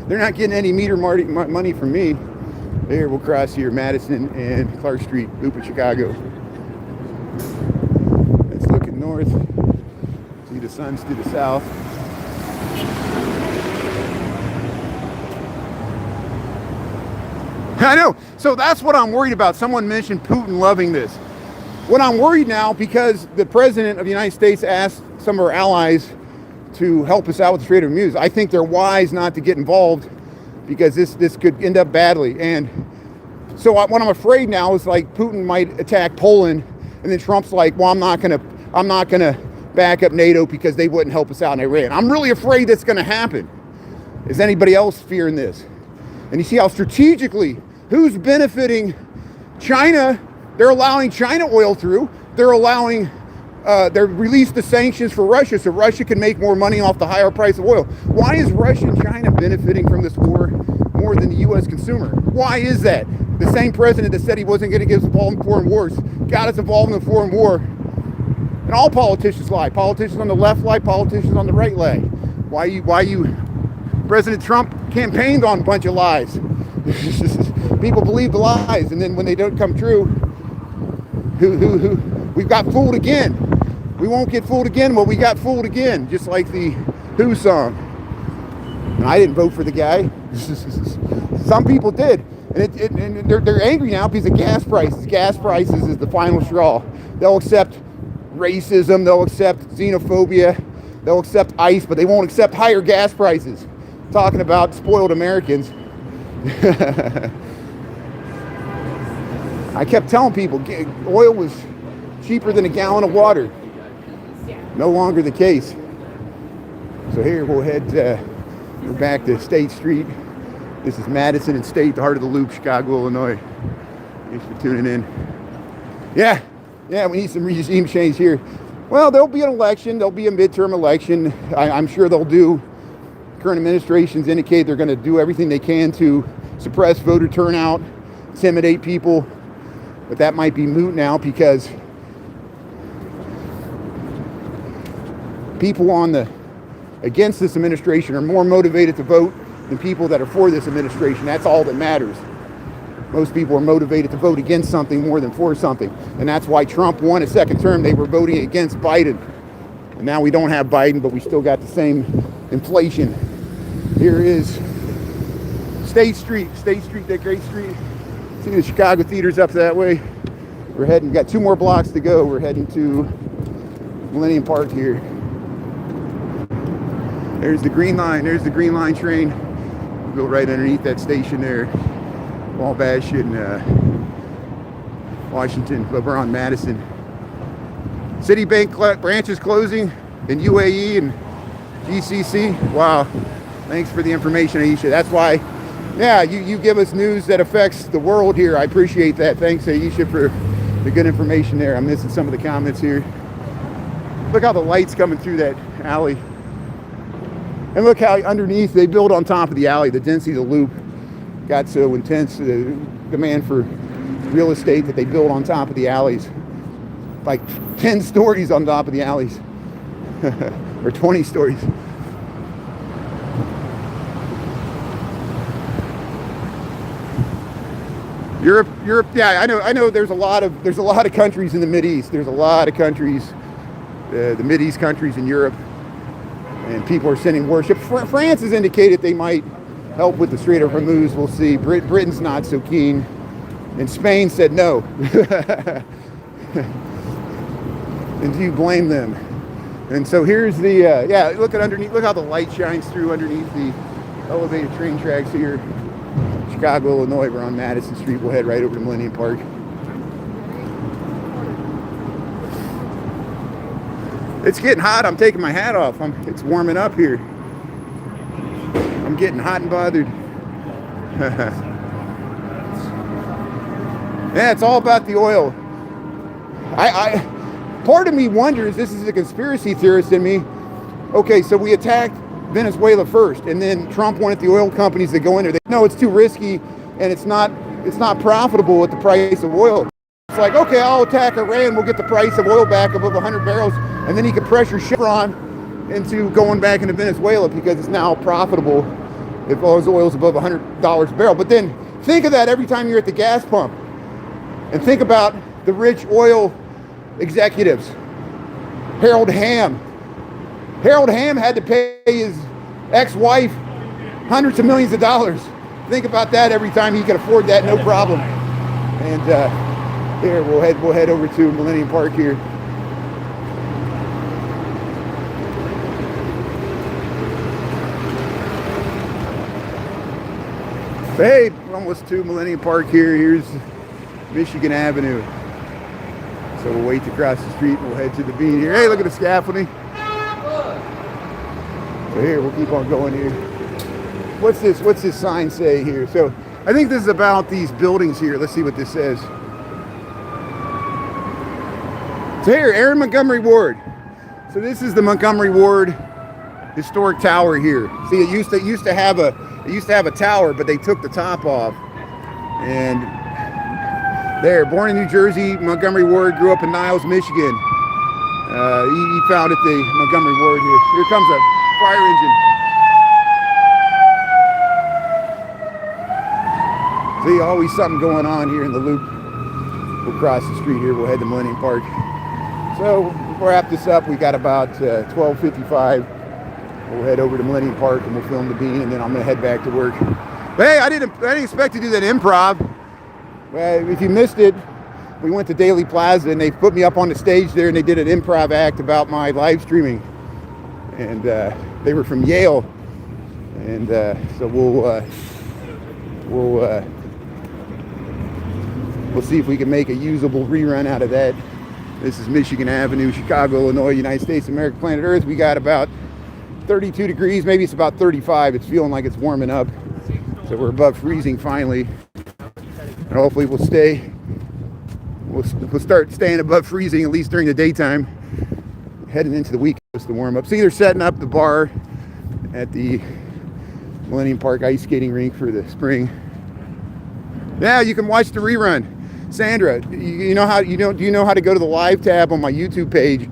They're not getting any meter money from me. There, we'll cross here, Madison and Clark Street, loop of Chicago. Let's look at north. See the sun's to the south. I know. So that's what I'm worried about. Someone mentioned Putin loving this. What I'm worried now, because the president of the United States asked some of our allies to help us out with the Strait of Hormuz, I think they're wise not to get involved, because this could end up badly. And so what I'm afraid now is, like, Putin might attack Poland, and then Trump's like, well, I'm not gonna back up NATO because they wouldn't help us out in Iran. I'm really afraid that's gonna happen. Is anybody else fearing this? And you see how strategically, who's benefiting? China. They're allowing China oil through. They're allowing, they're released the sanctions for Russia, so Russia can make more money off the higher price of oil. Why is Russia and China benefiting from this war more than the U.S. consumer? Why is that? The same president that said he wasn't going to get us involved in foreign wars got us involved in a foreign war. And all politicians lie. Politicians on the left lie. Politicians on the right lie. Why you? President Trump campaigned on a bunch of lies. People believe the lies, and then when they don't come true, we've got fooled again. We won't get fooled again. Well, we got fooled again, just like the Who song. And I didn't vote for the guy. Some people did, and they're angry now because of gas prices. Gas prices is the final straw. They'll accept racism. They'll accept xenophobia. They'll accept ICE, but they won't accept higher gas prices. Talking about spoiled Americans. I kept telling people oil was cheaper than a gallon of water. No longer the case. So here we'll head we're back to State Street. This is Madison and State, the heart of the loop, Chicago, Illinois. Thanks for tuning in. Yeah, we need some regime change here. Well, there'll be an election. There'll be a midterm election. I'm sure they'll do. Current administrations indicate they're going to do everything they can to suppress voter turnout, intimidate people. But that might be moot now, because people against this administration are more motivated to vote than people that are for this administration. That's all that matters. Most people are motivated to vote against something more than for something. And that's why Trump won a second term. They were voting against Biden. And now we don't have Biden, but we still got the same inflation. Here is State Street, that great street. See the Chicago theaters up that way. We're got 2 more blocks to go. We're heading to Millennium Park here. There's the green line. There's the green line train. We'll go right underneath that station there. Wabash in Washington, but we're on Madison. Citibank branches closing in UAE and GCC. Wow. Thanks for the information, Aisha. That's why, yeah, you give us news that affects the world here. I appreciate that. Thanks, Aisha, for the good information there. I'm missing some of the comments here. Look how the light's coming through that alley. And look how underneath they build on top of the alley. The density of the loop got so intense, the demand for real estate, that they build on top of the alleys. Like 10 stories on top of the alleys. Or 20 stories. Europe, yeah, I know there's a lot of countries in the Mideast. There's a lot of countries, the Mideast countries in Europe, and people are sending worship. France has indicated they might help with the Strait of Hormuz. We'll see. Britain's not so keen, and Spain said no. And do you blame them? And so here's the yeah. Look at underneath. Look how the light shines through underneath the elevated train tracks here. Chicago, Illinois. We're on Madison Street. We'll head right over to Millennium Park. It's getting hot. I'm taking my hat off. It's warming up here. I'm getting hot and bothered. Yeah, it's all about the oil. Part of me wonders, this is a conspiracy theorist in me. Okay, so we attacked Venezuela first, and then Trump wanted the oil companies to go in there. They know it's too risky, and it's not profitable at the price of oil. It's like, okay, I'll attack Iran. We'll get the price of oil back above 100 barrels, and then he could pressure Chevron into going back into Venezuela because it's now profitable if all oil's above $100 a barrel. But then think of that every time you're at the gas pump. And think about the rich oil executives. Harold Hamm. Harold Hamm had to pay his ex-wife hundreds of millions of dollars. Think about that every time. He could afford that, no problem. And here, we'll head over to Millennium Park here. Hey, we're almost to Millennium Park here. Here's Michigan Avenue. So we'll wait to cross the street and we'll head to the bean here. Hey, look at the scaffolding. So here, we'll keep on going here. What's this sign say here? So I think this is about these buildings here. Let's see what this says. So here, Aaron Montgomery Ward. So this is the Montgomery Ward historic tower here. See, it used to have a tower, but they took the top off. And there, born in New Jersey, Montgomery Ward grew up in Niles, Michigan. He founded the Montgomery Ward here. Here comes a fire engine. See, always something going on here in the loop. We'll cross the street here. We'll head to Millennium Park. So we'll wrap this up. We got about 12:55. We'll head over to Millennium Park and we'll film the bean, and then I'm gonna head back to work. But hey, I didn't expect to do that improv. If you missed it, we went to Daily Plaza and they put me up on the stage there and they did an improv act about my live streaming. And they were from Yale. And so we'll see if we can make a usable rerun out of that. This is Michigan Avenue, Chicago, Illinois, United States, America, planet Earth. We got about 32 degrees, maybe it's about 35. It's feeling like it's warming up. So we're above freezing finally. And hopefully we'll start staying above freezing, at least during the daytime. Heading into the week to warm up. See, they're setting up the bar at the Millennium Park ice skating rink for the spring. Yeah, you can watch the rerun. Sandra, do you know how to go to the live tab on my YouTube page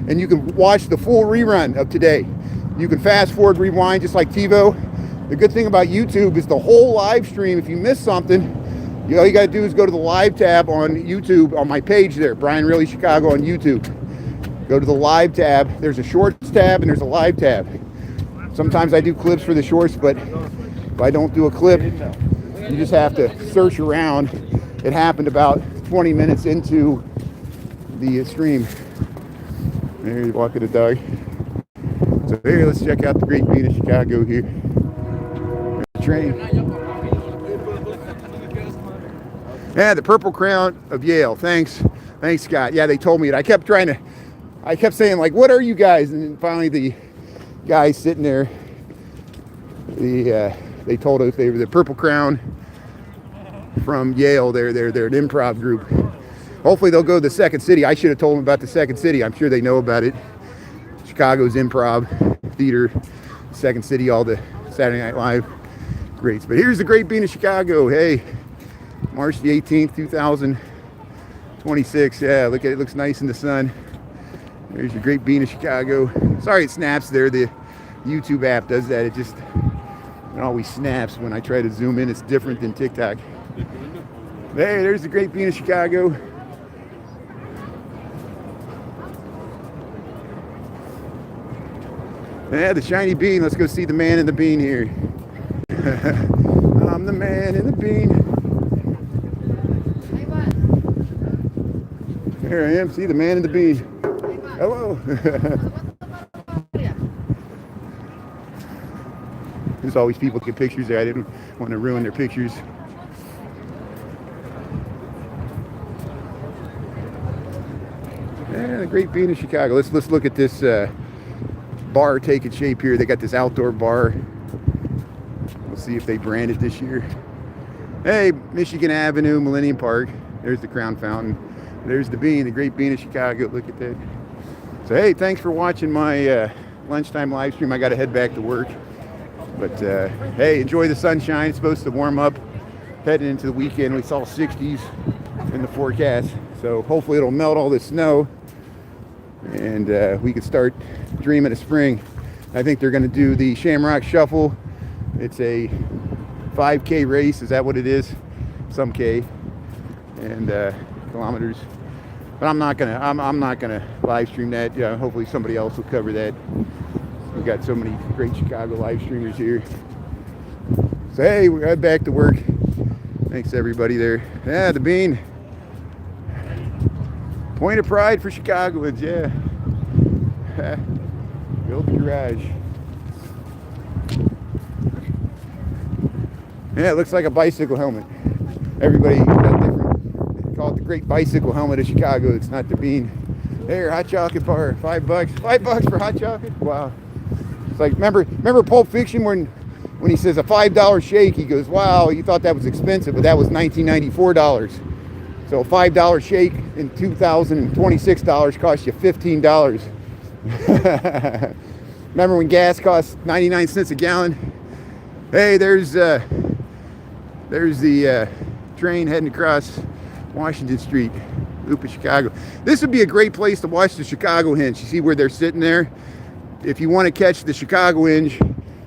and you can watch the full rerun of today. You can fast forward, rewind, just like TiVo. The good thing about YouTube is the whole live stream. If you miss something, all you got to do is go to the live tab on YouTube on my page there, Brian Really Chicago on YouTube. Go to the live tab. There's a shorts tab and there's a live tab. Sometimes I do clips for the shorts, but if I don't do a clip, you just have to search around. It happened about 20 minutes into the stream. There you walking the dog. So here, let's check out the Great Bean of Chicago here. The train. Yeah, the Purple Crown of Yale. Thanks, Scott. Yeah, they told me it. I kept saying, like, what are you guys? And then finally the guy sitting there, they told us they were the Purple Crown from Yale. They're an improv group. Hopefully they'll go to the Second City. I should have told them about the Second City. I'm sure they know about it. Chicago's improv theater, Second City, all the Saturday Night Live greats. But here's the Great Bean of Chicago. Hey, March the 18th, 2026. Yeah, look at it. It looks nice in the sun. There's the Great Bean of Chicago. Sorry it snaps there. The YouTube app does that. It always snaps when I try to zoom in. It's different than TikTok. Hey, there's the Great Bean of Chicago. Yeah, the shiny bean. Let's go see the man in the bean here. I'm the man in the bean. Here I am. See the man in the bean. Hello. There's always people get pictures there. I didn't want to ruin their pictures. Yeah, the Great Bean of Chicago. Let's look at this bar taking shape here. They got this outdoor bar. We'll see if they brand it this year. Hey, Michigan Avenue, Millennium Park. There's the Crown Fountain. There's the bean, the Great Bean of Chicago. Look at that. So hey, thanks for watching my lunchtime live stream. I got to head back to work. But hey, enjoy the sunshine. It's supposed to warm up heading into the weekend. We saw 60s in the forecast. So hopefully it'll melt all this snow and we can start dreaming of spring. I think they're going to do the Shamrock Shuffle It's a 5K race. Is that what it is? Some K and kilometers. But I'm not gonna live stream that. Yeah, hopefully somebody else will cover that. We've got so many great Chicago live streamers here. So hey, we're right back to work. Thanks everybody there. Yeah, the Bean. Point of pride for Chicagoans, yeah. Build the garage. Yeah, it looks like a bicycle helmet. Everybody got different. They call it the Great Bicycle Helmet of Chicago. It's not the Bean. There, hot chocolate bar, $5. $5 for hot chocolate? Wow. It's like, remember Pulp Fiction when he says a $5 shake, he goes, wow, you thought that was expensive, but that was $1994. So a $5 shake in $2,026 costs you $15. Remember when gas cost 99 cents a gallon? Hey, there's the train heading across Washington Street, loop of Chicago. This would be a great place to watch the Chicago Hinge. You see where they're sitting there? If you want to catch the Chicago Hinge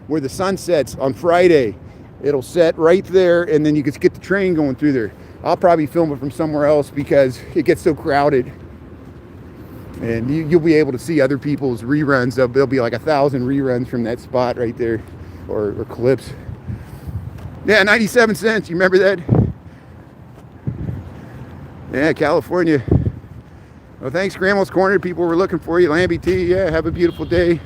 where the sun sets on Friday, it'll set right there, and then you can get the train going through there. I'll probably film it from somewhere else because it gets so crowded. And you'll be able to see other people's reruns. There'll be like 1,000 reruns from that spot right there, or clips. Yeah, 97 cents. You remember that? Yeah, California. Well, thanks, Grandma's Corner. People were looking for you. Lambie T. Yeah, have a beautiful day.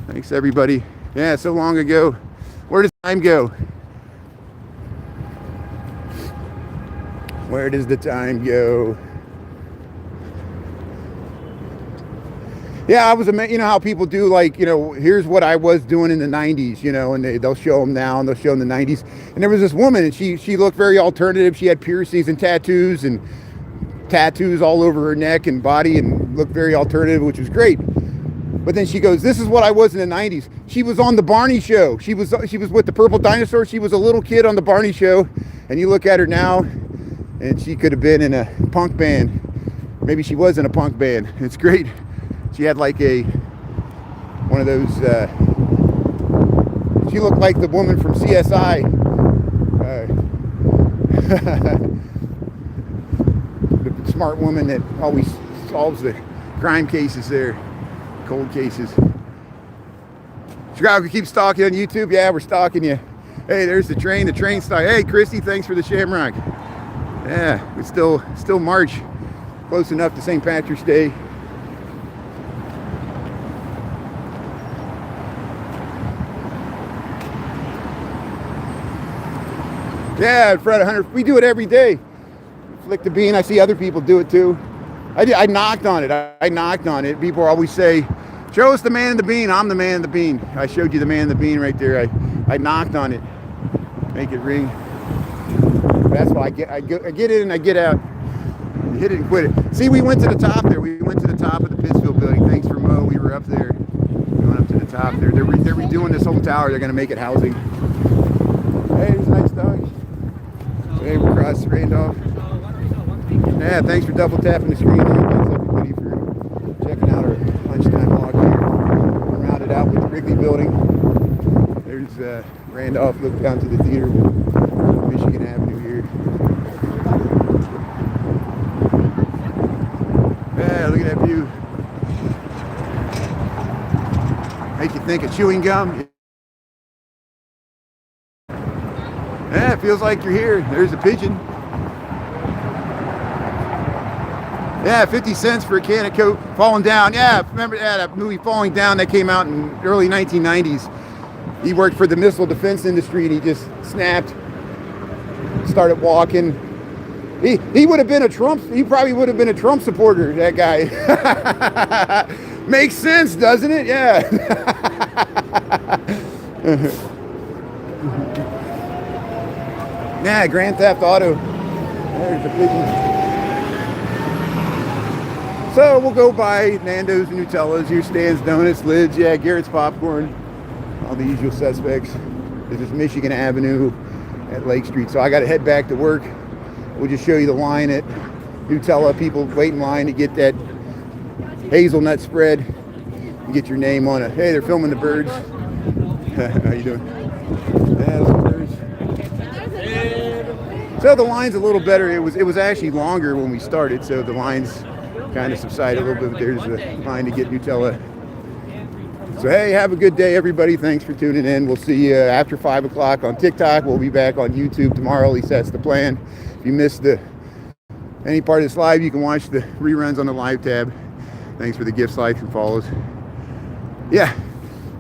Thanks, everybody. Yeah, so long ago. Where does time go? Where does the time go? Yeah, I was amazed. You know how people do, like, you know, here's what I was doing in the 90s, you know, and they'll show them now and they'll show them the 90s. And there was this woman, and she looked very alternative. She had piercings and tattoos all over her neck and body, and looked very alternative, which was great. But then she goes, this is what I was in the 90s. She was on the Barney show. She was with the Purple Dinosaur. She was a little kid on the Barney show. And you look at her now, and she could have been in a punk band. Maybe she was in a punk band. It's great. She had like one of those, she looked like the woman from CSI. The smart woman that always solves the crime cases there, cold cases. Chicago keeps stalking on YouTube. Yeah, we're stalking you. Hey, there's the train stalk. Hey, Christy, thanks for the shamrock. Yeah, it's still March, close enough to St. Patrick's Day. Yeah, Fred 100. We do it every day. Flick the bean. I see other people do it too. I knocked on it. I knocked on it. People always say, show us the man in the bean. I'm the man in the bean. I showed you the man in the bean right there. I knocked on it. Make it ring. That's why I get in and I get out. You hit it and quit it. See, we went to the top there. We went to the top of the Pittsfield building. Thanks for Mo. We were up there. We went up to the top there. They're redoing this whole tower. They're going to make it housing. Hey, there's a nice dog. Hey, we're across Randolph. Yeah, thanks for double tapping the screen. Thanks everybody for checking out our lunchtime log here. We're rounded out with the Wrigley building. There's Randolph. Look down to the theater with Michigan Avenue here. Yeah, look at that view. Make you think of chewing gum. Yeah, it feels like you're here. There's a pigeon. Yeah, 50 cents for a can of Coke. Falling Down. Yeah, remember that movie Falling Down that came out in early 1990s. He worked for the missile defense industry and he just snapped. Started walking. He would have been he probably would have been a Trump supporter, that guy. Makes sense, doesn't it? Yeah. Yeah, Grand Theft Auto. There's the pigeon. So we'll go by Nando's and Nutella's. Here Stan's Donuts, Lids, yeah, Garrett's Popcorn. All the usual suspects. This is Michigan Avenue at Lake Street. So I got to head back to work. We'll just show you the line at Nutella. People wait in line to get that hazelnut spread. You get your name on it. Hey, they're filming the birds. How you doing? So the line's a little better. It was actually longer when we started, so the lines kind of subsided a little bit. There's a line to get Nutella. So hey, have a good day, everybody. Thanks for tuning in. We'll see you after 5 o'clock on TikTok. We'll be back on YouTube tomorrow. At least that's the plan. If you missed any part of this live, you can watch the reruns on the live tab. Thanks for the gifts, likes, and follows. Yeah,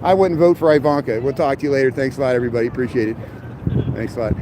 I wouldn't vote for Ivanka. We'll talk to you later. Thanks a lot, everybody. Appreciate it. Thanks a lot.